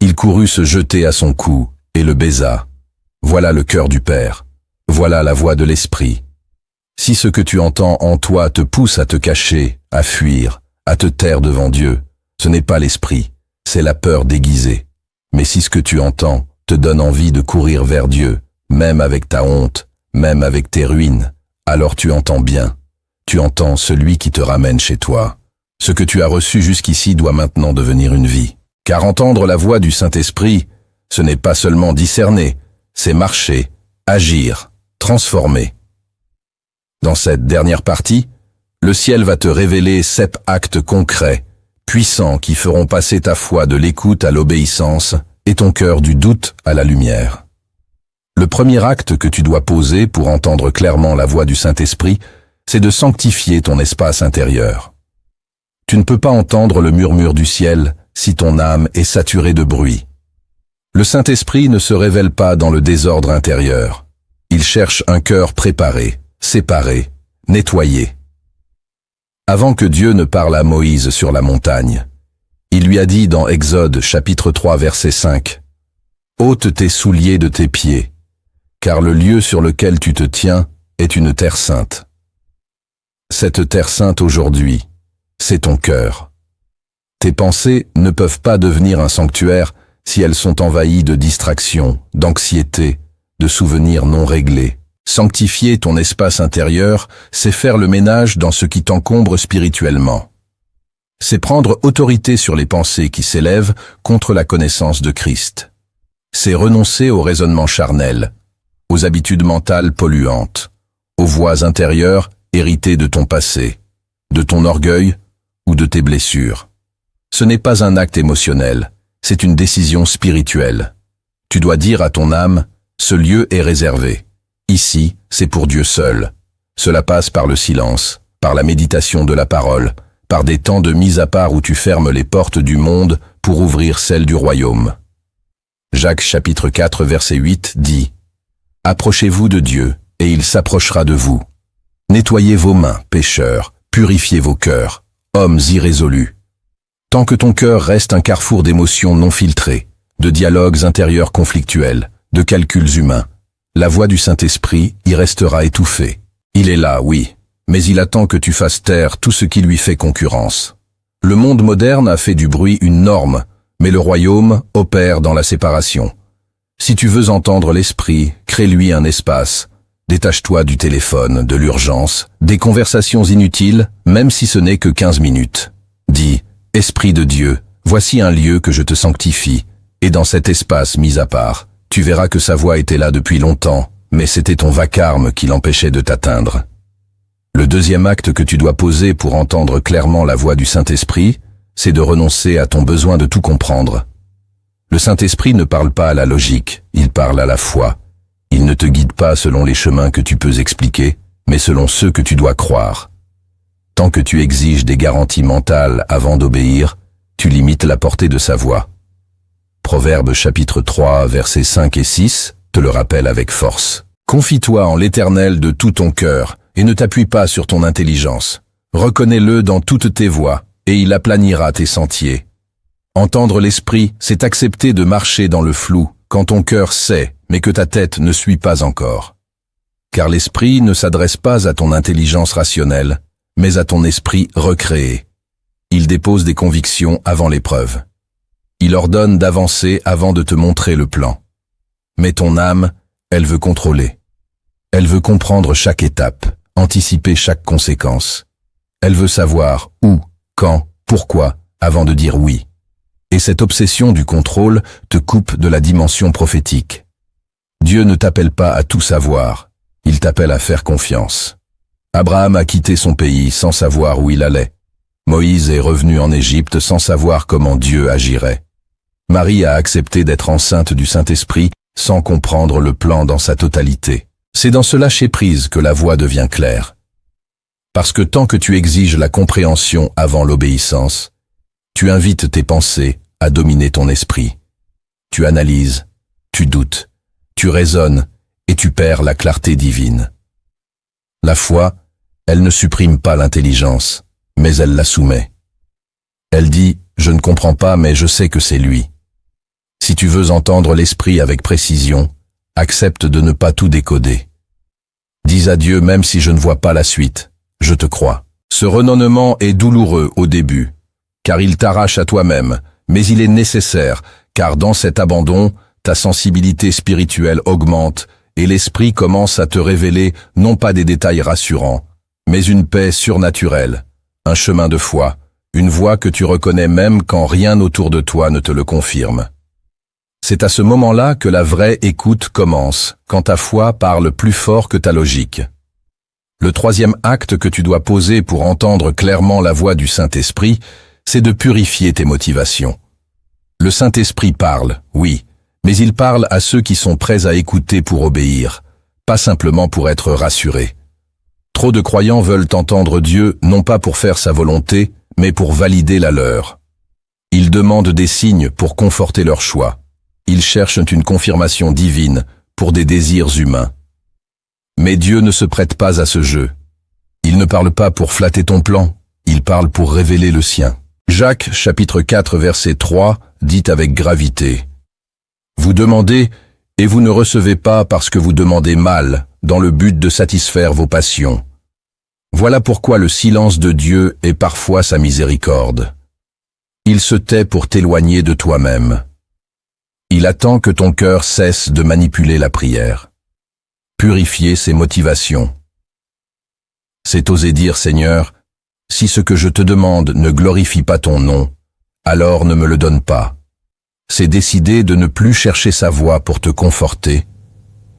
Il courut se jeter à son cou et le baisa. Voilà le cœur du Père. Voilà la voix de l'Esprit. Si ce que tu entends en toi te pousse à te cacher, à fuir, à te taire devant Dieu, ce n'est pas l'Esprit, c'est la peur déguisée. Mais si ce que tu entends te donne envie de courir vers Dieu, même avec ta honte, même avec tes ruines, alors tu entends bien. Tu entends celui qui te ramène chez toi. Ce que tu as reçu jusqu'ici doit maintenant devenir une vie. Car entendre la voix du Saint-Esprit, ce n'est pas seulement discerner, c'est marcher, agir, transformer. Dans cette dernière partie, le ciel va te révéler 7 actes concrets, puissants qui feront passer ta foi de l'écoute à l'obéissance et ton cœur du doute à la lumière. Le premier acte que tu dois poser pour entendre clairement la voix du Saint-Esprit, c'est de sanctifier ton espace intérieur. Tu ne peux pas entendre le murmure du ciel si ton âme est saturée de bruit. Le Saint-Esprit ne se révèle pas dans le désordre intérieur. Il cherche un cœur préparé, séparé, nettoyé. Avant que Dieu ne parle à Moïse sur la montagne, il lui a dit dans Exode chapitre 3 verset 5 « Ôte tes souliers de tes pieds, car le lieu sur lequel tu te tiens est une terre sainte. » Cette terre sainte aujourd'hui, c'est ton cœur. Tes pensées ne peuvent pas devenir un sanctuaire si elles sont envahies de distractions, d'anxiété, de souvenirs non réglés. Sanctifier ton espace intérieur, c'est faire le ménage dans ce qui t'encombre spirituellement. C'est prendre autorité sur les pensées qui s'élèvent contre la connaissance de Christ. C'est renoncer au raisonnement charnel, aux habitudes mentales polluantes, aux voix intérieures héritées de ton passé, de ton orgueil ou de tes blessures. Ce n'est pas un acte émotionnel, c'est une décision spirituelle. Tu dois dire à ton âme, ce lieu est réservé. Ici, c'est pour Dieu seul. Cela passe par le silence, par la méditation de la parole, par des temps de mise à part où tu fermes les portes du monde pour ouvrir celles du royaume. Jacques chapitre 4 verset 8 dit « Approchez-vous de Dieu, et il s'approchera de vous. Nettoyez vos mains, pécheurs, purifiez vos cœurs, hommes irrésolus. » Tant que ton cœur reste un carrefour d'émotions non filtrées, de dialogues intérieurs conflictuels, de calculs humains, la voix du Saint-Esprit y restera étouffée. Il est là, oui, mais il attend que tu fasses taire tout ce qui lui fait concurrence. Le monde moderne a fait du bruit une norme, mais le royaume opère dans la séparation. Si tu veux entendre l'Esprit, crée-lui un espace. Détache-toi du téléphone, de l'urgence, des conversations inutiles, même si ce n'est que 15 minutes. Dis, Esprit de Dieu, voici un lieu que je te sanctifie, et dans cet espace mis à part, tu verras que sa voix était là depuis longtemps, mais c'était ton vacarme qui l'empêchait de t'atteindre. Le deuxième acte que tu dois poser pour entendre clairement la voix du Saint-Esprit, c'est de renoncer à ton besoin de tout comprendre. Le Saint-Esprit ne parle pas à la logique, il parle à la foi. Il ne te guide pas selon les chemins que tu peux expliquer, mais selon ceux que tu dois croire. Tant que tu exiges des garanties mentales avant d'obéir, tu limites la portée de sa voix. Proverbes chapitre 3, versets 5 et 6 te le rappelle avec force. Confie-toi en l'Éternel de tout ton cœur et ne t'appuie pas sur ton intelligence. Reconnais-le dans toutes tes voies et il aplanira tes sentiers. Entendre l'Esprit, c'est accepter de marcher dans le flou quand ton cœur sait, mais que ta tête ne suit pas encore. Car l'Esprit ne s'adresse pas à ton intelligence rationnelle, mais à ton esprit recréé. Il dépose des convictions avant l'épreuve. Il ordonne d'avancer avant de te montrer le plan. Mais ton âme, elle veut contrôler. Elle veut comprendre chaque étape, anticiper chaque conséquence. Elle veut savoir où, quand, pourquoi, avant de dire oui. Et cette obsession du contrôle te coupe de la dimension prophétique. Dieu ne t'appelle pas à tout savoir, il t'appelle à faire confiance. Abraham a quitté son pays sans savoir où il allait. Moïse est revenu en Égypte sans savoir comment Dieu agirait. Marie a accepté d'être enceinte du Saint-Esprit sans comprendre le plan dans sa totalité. C'est dans ce lâcher-prise que la voie devient claire. Parce que tant que tu exiges la compréhension avant l'obéissance, tu invites tes pensées à dominer ton esprit. Tu analyses, tu doutes, tu raisonnes et tu perds la clarté divine. La foi, elle ne supprime pas l'intelligence, mais elle la soumet. Elle dit « Je ne comprends pas, mais je sais que c'est lui ». Si tu veux entendre l'esprit avec précision, accepte de ne pas tout décoder. Dis à Dieu même si je ne vois pas la suite, je te crois. Ce renoncement est douloureux au début, car il t'arrache à toi-même, mais il est nécessaire, car dans cet abandon, ta sensibilité spirituelle augmente et l'esprit commence à te révéler non pas des détails rassurants, mais une paix surnaturelle, un chemin de foi, une voie que tu reconnais même quand rien autour de toi ne te le confirme. C'est à ce moment-là que la vraie écoute commence, quand ta foi parle plus fort que ta logique. Le troisième acte que tu dois poser pour entendre clairement la voix du Saint-Esprit, c'est de purifier tes motivations. Le Saint-Esprit parle, oui, mais il parle à ceux qui sont prêts à écouter pour obéir, pas simplement pour être rassurés. Trop de croyants veulent entendre Dieu non pas pour faire sa volonté, mais pour valider la leur. Ils demandent des signes pour conforter leur choix. Ils cherchent une confirmation divine pour des désirs humains. Mais Dieu ne se prête pas à ce jeu. Il ne parle pas pour flatter ton plan, il parle pour révéler le sien. Jacques chapitre 4 verset 3 dit avec gravité « Vous demandez et vous ne recevez pas parce que vous demandez mal, dans le but de satisfaire vos passions. Voilà pourquoi le silence de Dieu est parfois sa miséricorde. Il se tait pour t'éloigner de toi-même. Il attend que ton cœur cesse de manipuler la prière. Purifier ses motivations. C'est oser dire, Seigneur, si ce que je te demande ne glorifie pas ton nom, alors ne me le donne pas. C'est décider de ne plus chercher sa voix pour te conforter,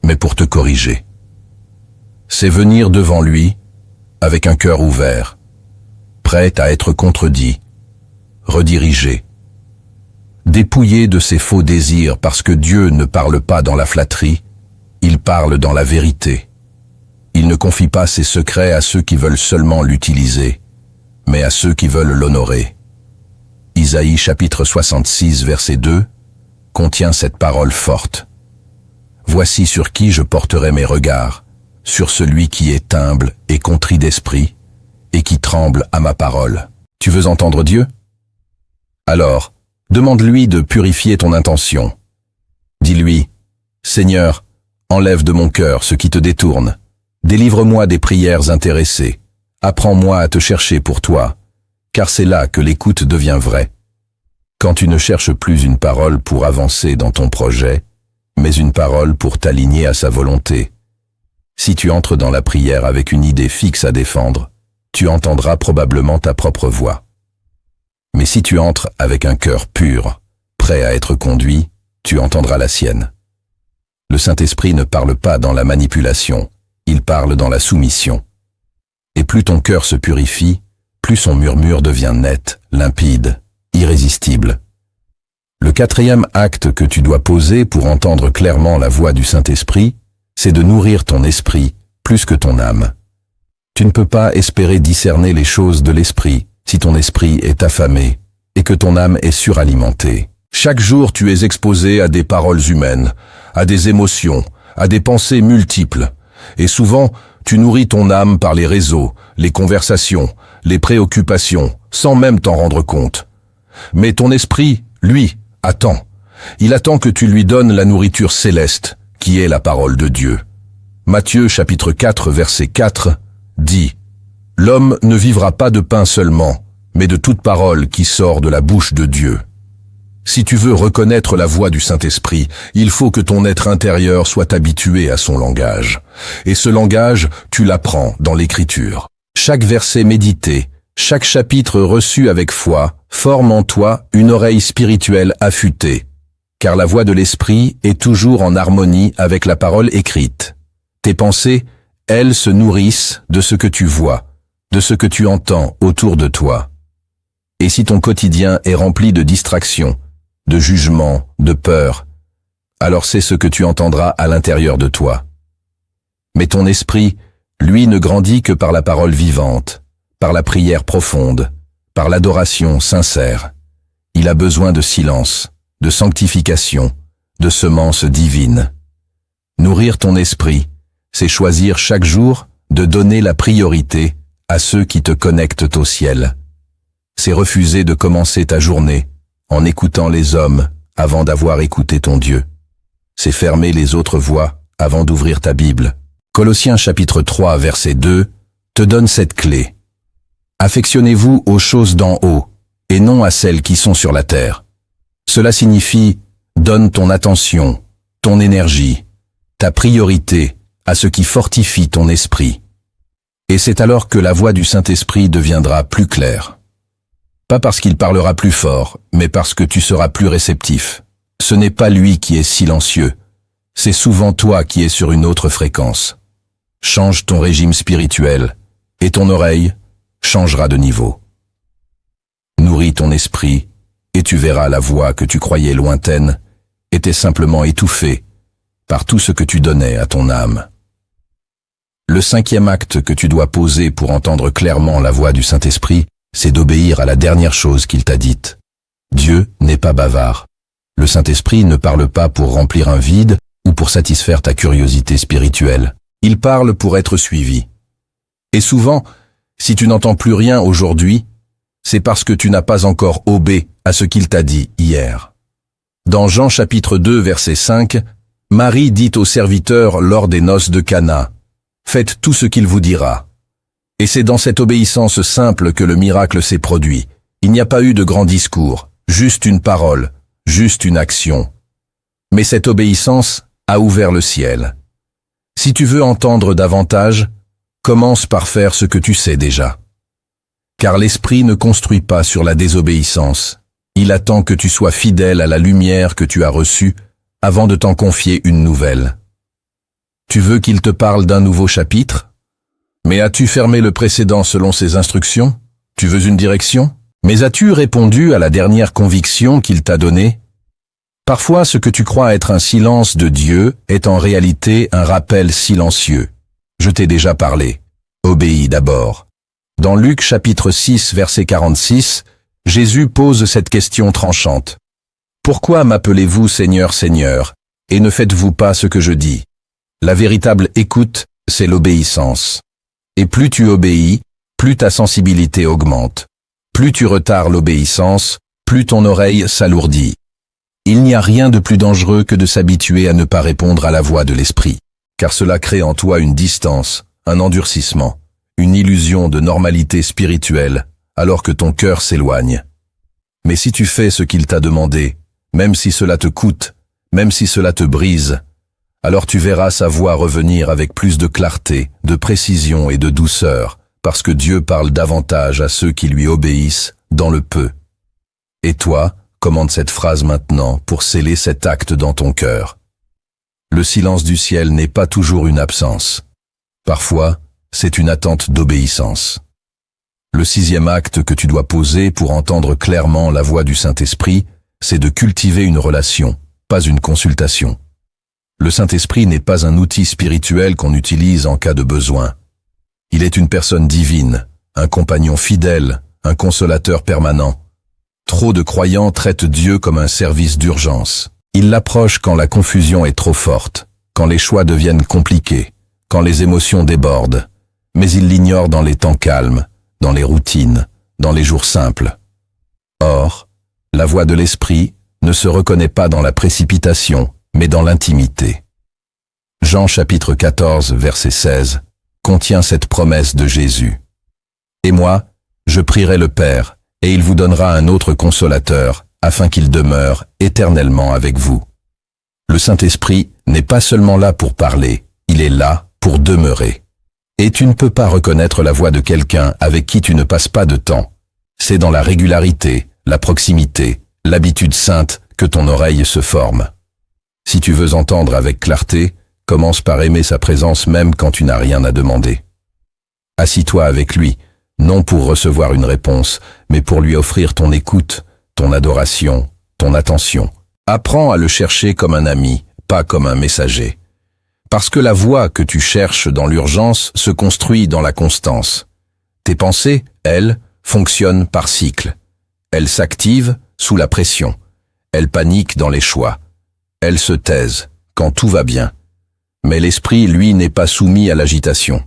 mais pour te corriger. c'est venir devant lui avec un cœur ouvert, prêt à être contredit, redirigé, dépouillé de ses faux désirs parce que Dieu ne parle pas dans la flatterie, il parle dans la vérité. Il ne confie pas ses secrets à ceux qui veulent seulement l'utiliser, mais à ceux qui veulent l'honorer. Isaïe chapitre 66 verset 2 contient cette parole forte. Voici sur qui je porterai mes regards, sur celui qui est humble et contrit d'esprit, et qui tremble à ma parole. Tu veux entendre Dieu? Alors, demande-lui de purifier ton intention. Dis-lui, Seigneur, enlève de mon cœur ce qui te détourne. Délivre-moi des prières intéressées. Apprends-moi à te chercher pour toi, car c'est là que l'écoute devient vraie. Quand tu ne cherches plus une parole pour avancer dans ton projet, mais une parole pour t'aligner à sa volonté. Si tu entres dans la prière avec une idée fixe à défendre, tu entendras probablement ta propre voix. Mais si tu entres avec un cœur pur, prêt à être conduit, tu entendras la sienne. Le Saint-Esprit ne parle pas dans la manipulation, il parle dans la soumission. Et plus ton cœur se purifie, plus son murmure devient net, limpide, irrésistible. Le quatrième acte que tu dois poser pour entendre clairement la voix du Saint-Esprit, c'est de nourrir ton esprit plus que ton âme. Tu ne peux pas espérer discerner les choses de l'esprit si ton esprit est affamé et que ton âme est suralimentée. Chaque jour tu es exposé à des paroles humaines, à des émotions, à des pensées multiples, et souvent tu nourris ton âme par les réseaux, les conversations, les préoccupations, sans même t'en rendre compte. Mais ton esprit, lui, attend. Il attend que tu lui donnes la nourriture céleste, qui est la parole de Dieu. Matthieu chapitre 4 verset 4 dit « L'homme ne vivra pas de pain seulement, mais de toute parole qui sort de la bouche de Dieu. » Si tu veux reconnaître la voix du Saint-Esprit, il faut que ton être intérieur soit habitué à son langage. Et ce langage, tu l'apprends dans l'Écriture. Chaque verset médité, chaque chapitre reçu avec foi, forme en toi une oreille spirituelle affûtée, car la voix de l'Esprit est toujours en harmonie avec la parole écrite. Tes pensées, elles se nourrissent de ce que tu vois, de ce que tu entends autour de toi. Et si ton quotidien est rempli de distractions, de jugements, de peur, alors c'est ce que tu entendras à l'intérieur de toi. Mais ton esprit, lui, ne grandit que par la parole vivante, par la prière profonde, par l'adoration sincère. Il a besoin de silence, de sanctification, de semences divines. Nourrir ton esprit, c'est choisir chaque jour de donner la priorité à ceux qui te connectent au ciel. C'est refuser de commencer ta journée en écoutant les hommes avant d'avoir écouté ton Dieu. C'est fermer les autres voix avant d'ouvrir ta Bible. Colossiens chapitre 3 verset 2 te donne cette clé. Affectionnez-vous aux choses d'en haut et non à celles qui sont sur la terre. Cela signifie donne ton attention, ton énergie, ta priorité à ce qui fortifie ton esprit. Et c'est alors que la voix du Saint-Esprit deviendra plus claire. Pas parce qu'il parlera plus fort, mais parce que tu seras plus réceptif. Ce n'est pas lui qui est silencieux, c'est souvent toi qui es sur une autre fréquence. Change ton régime spirituel, et ton oreille changera de niveau. Nourris ton esprit, et tu verras la voix que tu croyais lointaine était simplement étouffée par tout ce que tu donnais à ton âme. Le cinquième acte que tu dois poser pour entendre clairement la voix du Saint-Esprit, c'est d'obéir à la dernière chose qu'il t'a dite. Dieu n'est pas bavard. Le Saint-Esprit ne parle pas pour remplir un vide ou pour satisfaire ta curiosité spirituelle. Il parle pour être suivi. Et souvent, si tu n'entends plus rien aujourd'hui, c'est parce que tu n'as pas encore obéi à ce qu'il t'a dit hier. Dans Jean chapitre 2 verset 5, Marie dit aux serviteurs lors des noces de Cana, « Faites tout ce qu'il vous dira. » Et c'est dans cette obéissance simple que le miracle s'est produit. Il n'y a pas eu de grand discours, juste une parole, juste une action. Mais cette obéissance a ouvert le ciel. Si tu veux entendre davantage, commence par faire ce que tu sais déjà. Car l'Esprit ne construit pas sur la désobéissance. Il attend que tu sois fidèle à la lumière que tu as reçue avant de t'en confier une nouvelle. Tu veux qu'il te parle d'un nouveau chapitre? Mais as-tu fermé le précédent selon ses instructions? Tu veux une direction? Mais as-tu répondu à la dernière conviction qu'il t'a donnée? Parfois, ce que tu crois être un silence de Dieu est en réalité un rappel silencieux. Je t'ai déjà parlé. Obéis d'abord. Dans Luc chapitre 6, verset 46, Jésus pose cette question tranchante. Pourquoi m'appelez-vous Seigneur, Seigneur, et ne faites-vous pas ce que je dis? La véritable écoute, c'est l'obéissance. Et plus tu obéis, plus ta sensibilité augmente. Plus tu retardes l'obéissance, plus ton oreille s'alourdit. Il n'y a rien de plus dangereux que de s'habituer à ne pas répondre à la voix de l'esprit, car cela crée en toi une distance, un endurcissement, une illusion de normalité spirituelle, alors que ton cœur s'éloigne. Mais si tu fais ce qu'il t'a demandé, même si cela te coûte, même si cela te brise, alors tu verras sa voix revenir avec plus de clarté, de précision et de douceur, parce que Dieu parle davantage à ceux qui lui obéissent dans le peu. Et toi, commande cette phrase maintenant pour sceller cet acte dans ton cœur. Le silence du ciel n'est pas toujours une absence. Parfois, c'est une attente d'obéissance. Le 6e acte que tu dois poser pour entendre clairement la voix du Saint-Esprit, c'est de cultiver une relation, pas une consultation. Le Saint-Esprit n'est pas un outil spirituel qu'on utilise en cas de besoin. Il est une personne divine, un compagnon fidèle, un consolateur permanent. Trop de croyants traitent Dieu comme un service d'urgence. Ils l'approchent quand la confusion est trop forte, quand les choix deviennent compliqués, quand les émotions débordent, mais ils l'ignorent dans les temps calmes, dans les routines, dans les jours simples. Or, la voix de l'Esprit ne se reconnaît pas dans la précipitation, mais dans l'intimité. Jean chapitre 14, verset 16, contient cette promesse de Jésus. « Et moi, je prierai le Père, et il vous donnera un autre consolateur, afin qu'il demeure éternellement avec vous. » Le Saint-Esprit n'est pas seulement là pour parler, il est là pour demeurer. Et tu ne peux pas reconnaître la voix de quelqu'un avec qui tu ne passes pas de temps. C'est dans la régularité, la proximité, l'habitude sainte que ton oreille se forme. Si tu veux entendre avec clarté, commence par aimer sa présence même quand tu n'as rien à demander. Assis-toi avec lui, non pour recevoir une réponse, mais pour lui offrir ton écoute, ton adoration, ton attention. Apprends à le chercher comme un ami, pas comme un messager. Parce que la voix que tu cherches dans l'urgence se construit dans la constance. Tes pensées, elles, fonctionnent par cycle. Elles s'activent sous la pression. Elles paniquent dans les choix. Elles se taisent quand tout va bien. Mais l'esprit, lui, n'est pas soumis à l'agitation.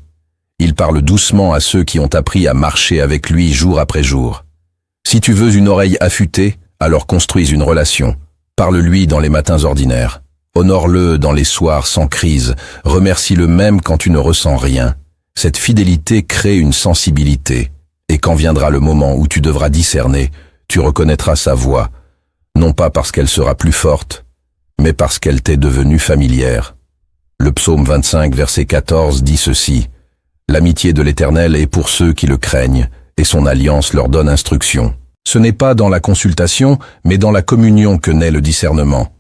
Il parle doucement à ceux qui ont appris à marcher avec lui jour après jour. Si tu veux une oreille affûtée, alors construis une relation. Parle-lui dans les matins ordinaires. Honore-le dans les soirs sans crise. Remercie-le même quand tu ne ressens rien. Cette fidélité crée une sensibilité. Et quand viendra le moment où tu devras discerner, tu reconnaîtras sa voix. Non pas parce qu'elle sera plus forte, mais parce qu'elle t'est devenue familière. Le psaume 25, verset 14 dit ceci. « L'amitié de l'Éternel est pour ceux qui le craignent, et son alliance leur donne instruction. » Ce n'est pas dans la consultation, mais dans la communion que naît le discernement.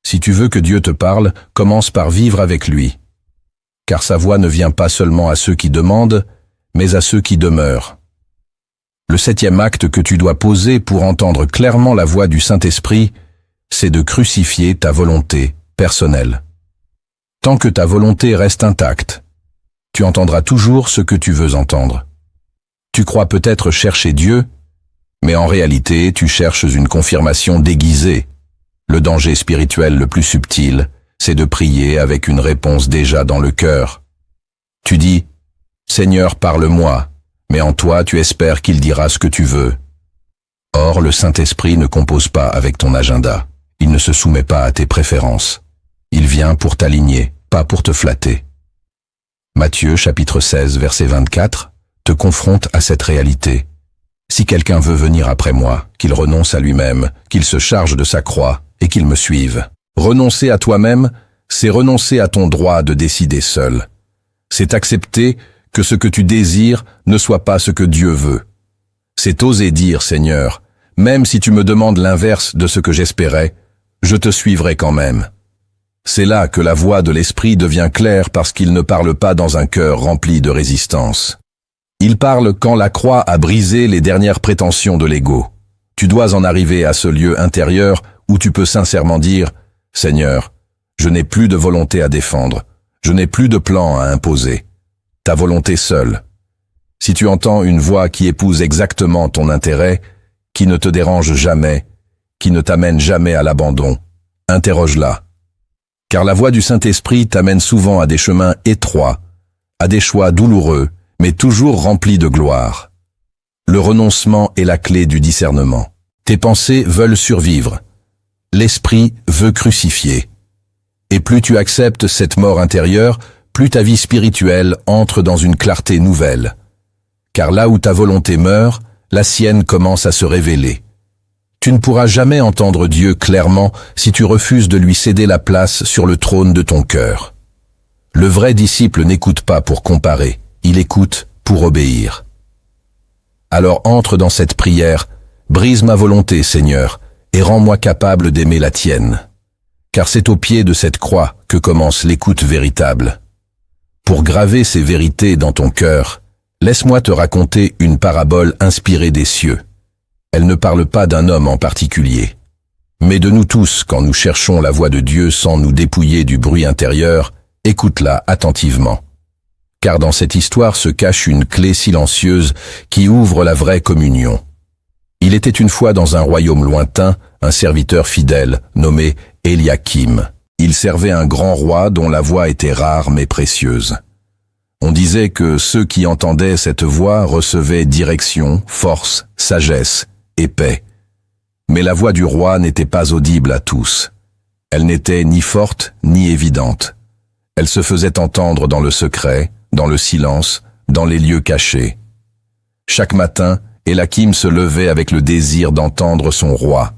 Si tu veux que Dieu te parle, commence par vivre avec lui. Car sa voix ne vient pas seulement à ceux qui demandent, mais à ceux qui demeurent. Le 7e acte que tu dois poser pour entendre clairement la voix du Saint-Esprit, c'est de crucifier ta volonté personnelle. Tant que ta volonté reste intacte, tu entendras toujours ce que tu veux entendre. Tu crois peut-être chercher Dieu, mais en réalité, tu cherches une confirmation déguisée. Le danger spirituel le plus subtil, c'est de prier avec une réponse déjà dans le cœur. Tu dis, « Seigneur, parle-moi », mais en toi, tu espères qu'il dira ce que tu veux. Or, le Saint-Esprit ne compose pas avec ton agenda. Il ne se soumet pas à tes préférences. Il vient pour t'aligner, pas pour te flatter. Matthieu, chapitre 16, verset 24, te confronte à cette réalité. Si quelqu'un veut venir après moi, qu'il renonce à lui-même, qu'il se charge de sa croix et qu'il me suive. Renoncer à toi-même, c'est renoncer à ton droit de décider seul. C'est accepter que ce que tu désires ne soit pas ce que Dieu veut. C'est oser dire, Seigneur, même si tu me demandes l'inverse de ce que j'espérais, je te suivrai quand même. C'est là que la voix de l'esprit devient claire parce qu'il ne parle pas dans un cœur rempli de résistance. Il parle quand la croix a brisé les dernières prétentions de l'ego. Tu dois en arriver à ce lieu intérieur où tu peux sincèrement dire « Seigneur, je n'ai plus de volonté à défendre, je n'ai plus de plan à imposer. Ta volonté seule. » Si tu entends une voix qui épouse exactement ton intérêt, qui ne te dérange jamais, qui ne t'amène jamais à l'abandon, interroge-la. Car la voix du Saint-Esprit t'amène souvent à des chemins étroits, à des choix douloureux, mais toujours remplis de gloire. Le renoncement est la clé du discernement. Tes pensées veulent survivre. L'esprit veut crucifier. Et plus tu acceptes cette mort intérieure, plus ta vie spirituelle entre dans une clarté nouvelle. Car là où ta volonté meurt, la sienne commence à se révéler. Tu ne pourras jamais entendre Dieu clairement si tu refuses de lui céder la place sur le trône de ton cœur. Le vrai disciple n'écoute pas pour comparer, il écoute pour obéir. Alors entre dans cette prière, brise ma volonté, Seigneur, et rends-moi capable d'aimer la tienne. Car c'est au pied de cette croix que commence l'écoute véritable. Pour graver ces vérités dans ton cœur, laisse-moi te raconter une parabole inspirée des cieux. Elle ne parle pas d'un homme en particulier, mais de nous tous quand nous cherchons la voix de Dieu sans nous dépouiller du bruit intérieur, écoute-la attentivement. Car dans cette histoire se cache une clé silencieuse qui ouvre la vraie communion. Il était une fois dans un royaume lointain, un serviteur fidèle, nommé Eliakim. Il servait un grand roi dont la voix était rare mais précieuse. On disait que ceux qui entendaient cette voix recevaient direction, force, sagesse et paix. Mais la voix du roi n'était pas audible à tous. Elle n'était ni forte ni évidente. Elle se faisait entendre dans le secret, dans le silence, dans les lieux cachés. Chaque matin, Eliakim se levait avec le désir d'entendre son roi.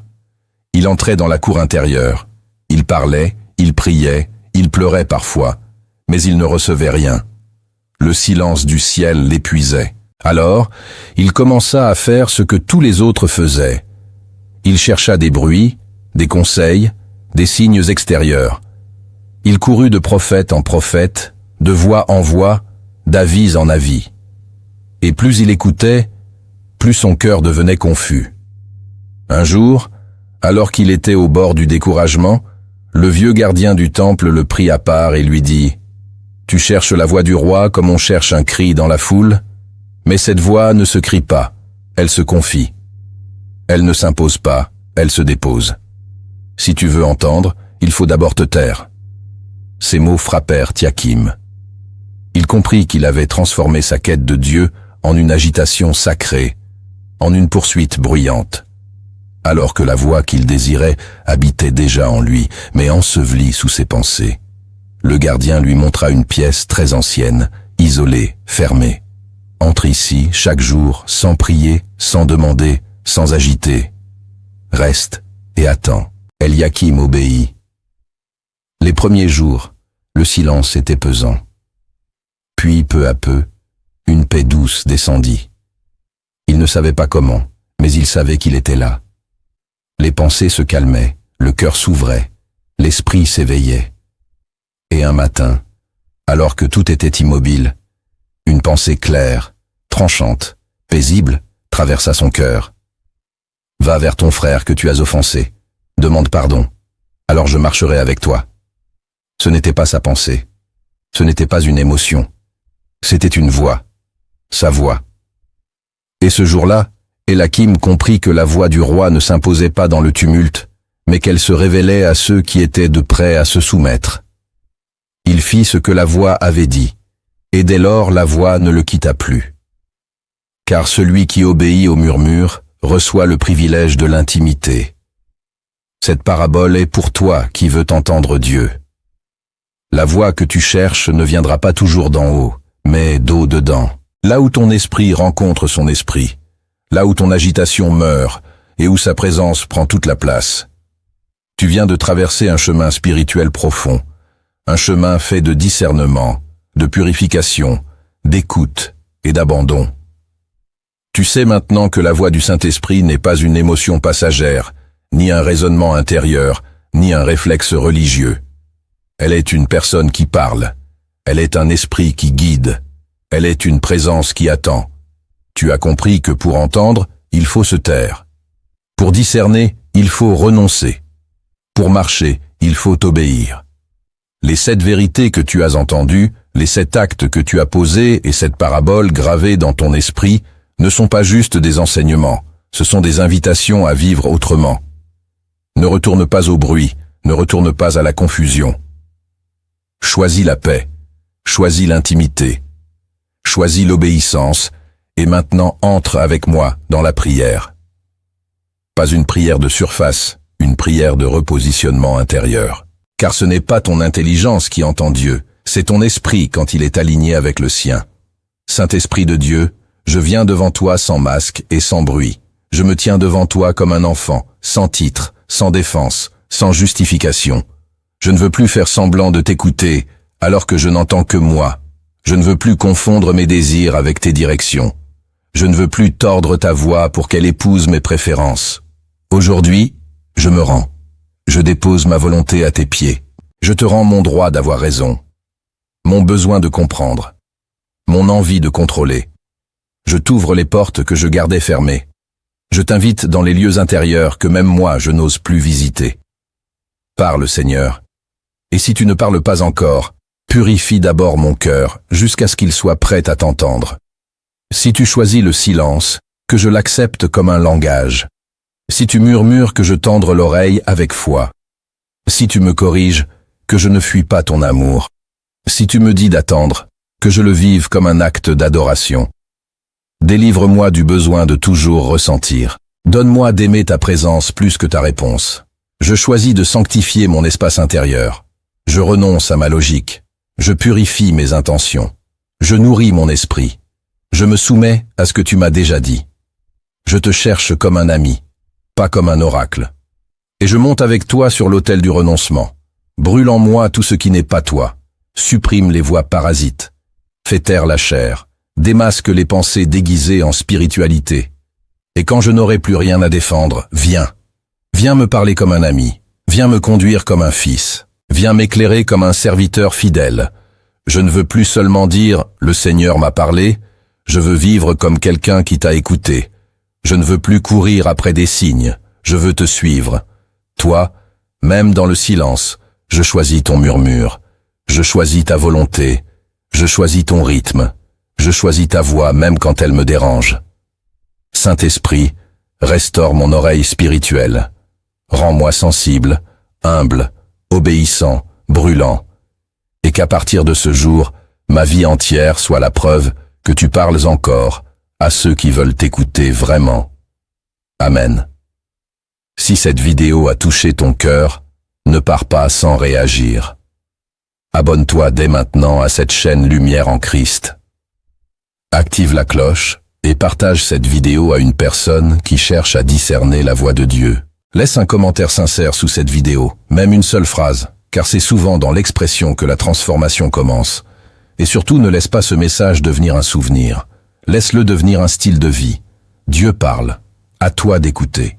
Il entrait dans la cour intérieure. Il parlait, il priait, il pleurait parfois, mais il ne recevait rien. Le silence du ciel l'épuisait. Alors, il commença à faire ce que tous les autres faisaient. Il chercha des bruits, des conseils, des signes extérieurs. Il courut de prophète en prophète, de voix en voix, d'avis en avis. Et plus il écoutait, plus son cœur devenait confus. Un jour, alors qu'il était au bord du découragement, le vieux gardien du temple le prit à part et lui dit « Tu cherches la voix du roi comme on cherche un cri dans la foule, mais cette voix ne se crie pas, elle se confie. Elle ne s'impose pas, elle se dépose. Si tu veux entendre, il faut d'abord te taire. » Ces mots frappèrent Eliakim. Il comprit qu'il avait transformé sa quête de Dieu en une agitation sacrée, en une poursuite bruyante. Alors que la voix qu'il désirait habitait déjà en lui, mais ensevelie sous ses pensées. Le gardien lui montra une pièce très ancienne, isolée, fermée. Entre ici, chaque jour, sans prier, sans demander, sans agiter. Reste et attends. Eliakim obéit. Les premiers jours, le silence était pesant. Puis, peu à peu, une paix douce descendit. Il ne savait pas comment, mais il savait qu'il était là. Les pensées se calmaient, le cœur s'ouvrait, l'esprit s'éveillait. Et un matin, alors que tout était immobile, une pensée claire, tranchante, paisible, traversa son cœur. « Va vers ton frère que tu as offensé, demande pardon, alors je marcherai avec toi. » Ce n'était pas sa pensée, ce n'était pas une émotion, c'était une voix, sa voix. Et ce jour-là, Eliakim comprit que la voix du roi ne s'imposait pas dans le tumulte, mais qu'elle se révélait à ceux qui étaient de près à se soumettre. Il fit ce que la voix avait dit, et dès lors la voix ne le quitta plus. Car celui qui obéit au murmure reçoit le privilège de l'intimité. Cette parabole est pour toi qui veux entendre Dieu. La voix que tu cherches ne viendra pas toujours d'en haut, mais d'au-dedans. Là où ton esprit rencontre son esprit, là où ton agitation meurt et où sa présence prend toute la place. Tu viens de traverser un chemin spirituel profond, un chemin fait de discernement, de purification, d'écoute et d'abandon. Tu sais maintenant que la voix du Saint-Esprit n'est pas une émotion passagère, ni un raisonnement intérieur, ni un réflexe religieux. Elle est une personne qui parle. Elle est un esprit qui guide. Elle est une présence qui attend. Tu as compris que pour entendre, il faut se taire. Pour discerner, il faut renoncer. Pour marcher, il faut obéir. Les 7 vérités que tu as entendues, les 7 actes que tu as posés et cette parabole gravée dans ton esprit ne sont pas juste des enseignements, ce sont des invitations à vivre autrement. Ne retourne pas au bruit, ne retourne pas à la confusion. Choisis la paix, choisis l'intimité, choisis l'obéissance et maintenant entre avec moi dans la prière. Pas une prière de surface, une prière de repositionnement intérieur. Car ce n'est pas ton intelligence qui entend Dieu, c'est ton esprit quand il est aligné avec le sien. Saint-Esprit de Dieu, je viens devant toi sans masque et sans bruit. Je me tiens devant toi comme un enfant, sans titre, sans défense, sans justification. Je ne veux plus faire semblant de t'écouter, alors que je n'entends que moi. Je ne veux plus confondre mes désirs avec tes directions. Je ne veux plus tordre ta voix pour qu'elle épouse mes préférences. Aujourd'hui, je me rends. Je dépose ma volonté à tes pieds. Je te rends mon droit d'avoir raison. Mon besoin de comprendre. Mon envie de contrôler. Je t'ouvre les portes que je gardais fermées. Je t'invite dans les lieux intérieurs que même moi je n'ose plus visiter. Parle, Seigneur. Et si tu ne parles pas encore, purifie d'abord mon cœur jusqu'à ce qu'il soit prêt à t'entendre. Si tu choisis le silence, que je l'accepte comme un langage. Si tu murmures, que je tendre l'oreille avec foi. Si tu me corriges, que je ne fuis pas ton amour. Si tu me dis d'attendre, que je le vive comme un acte d'adoration. Délivre-moi du besoin de toujours ressentir. Donne-moi d'aimer ta présence plus que ta réponse. Je choisis de sanctifier mon espace intérieur. Je renonce à ma logique. Je purifie mes intentions. Je nourris mon esprit. Je me soumets à ce que tu m'as déjà dit. Je te cherche comme un ami, pas comme un oracle. Et je monte avec toi sur l'autel du renoncement. Brûle en moi tout ce qui n'est pas toi. Supprime les voix parasites. Fais taire la chair. Démasque les pensées déguisées en spiritualité. Et quand je n'aurai plus rien à défendre, viens. Viens me parler comme un ami. Viens me conduire comme un fils. Viens m'éclairer comme un serviteur fidèle. Je ne veux plus seulement dire « Le Seigneur m'a parlé », je veux vivre comme quelqu'un qui t'a écouté. Je ne veux plus courir après des signes, je veux te suivre. Toi, même dans le silence, je choisis ton murmure. Je choisis ta volonté. Je choisis ton rythme. Je choisis ta voix même quand elle me dérange. Saint-Esprit, restaure mon oreille spirituelle. Rends-moi sensible, humble, obéissant, brûlant. Et qu'à partir de ce jour, ma vie entière soit la preuve que tu parles encore à ceux qui veulent t'écouter vraiment. Amen. Si cette vidéo a touché ton cœur, ne pars pas sans réagir. Abonne-toi dès maintenant à cette chaîne Lumière en Christ. Active la cloche et partage cette vidéo à une personne qui cherche à discerner la voix de Dieu. Laisse un commentaire sincère sous cette vidéo, même une seule phrase, car c'est souvent dans l'expression que la transformation commence. Et surtout, ne laisse pas ce message devenir un souvenir. Laisse-le devenir un style de vie. Dieu parle. À toi d'écouter.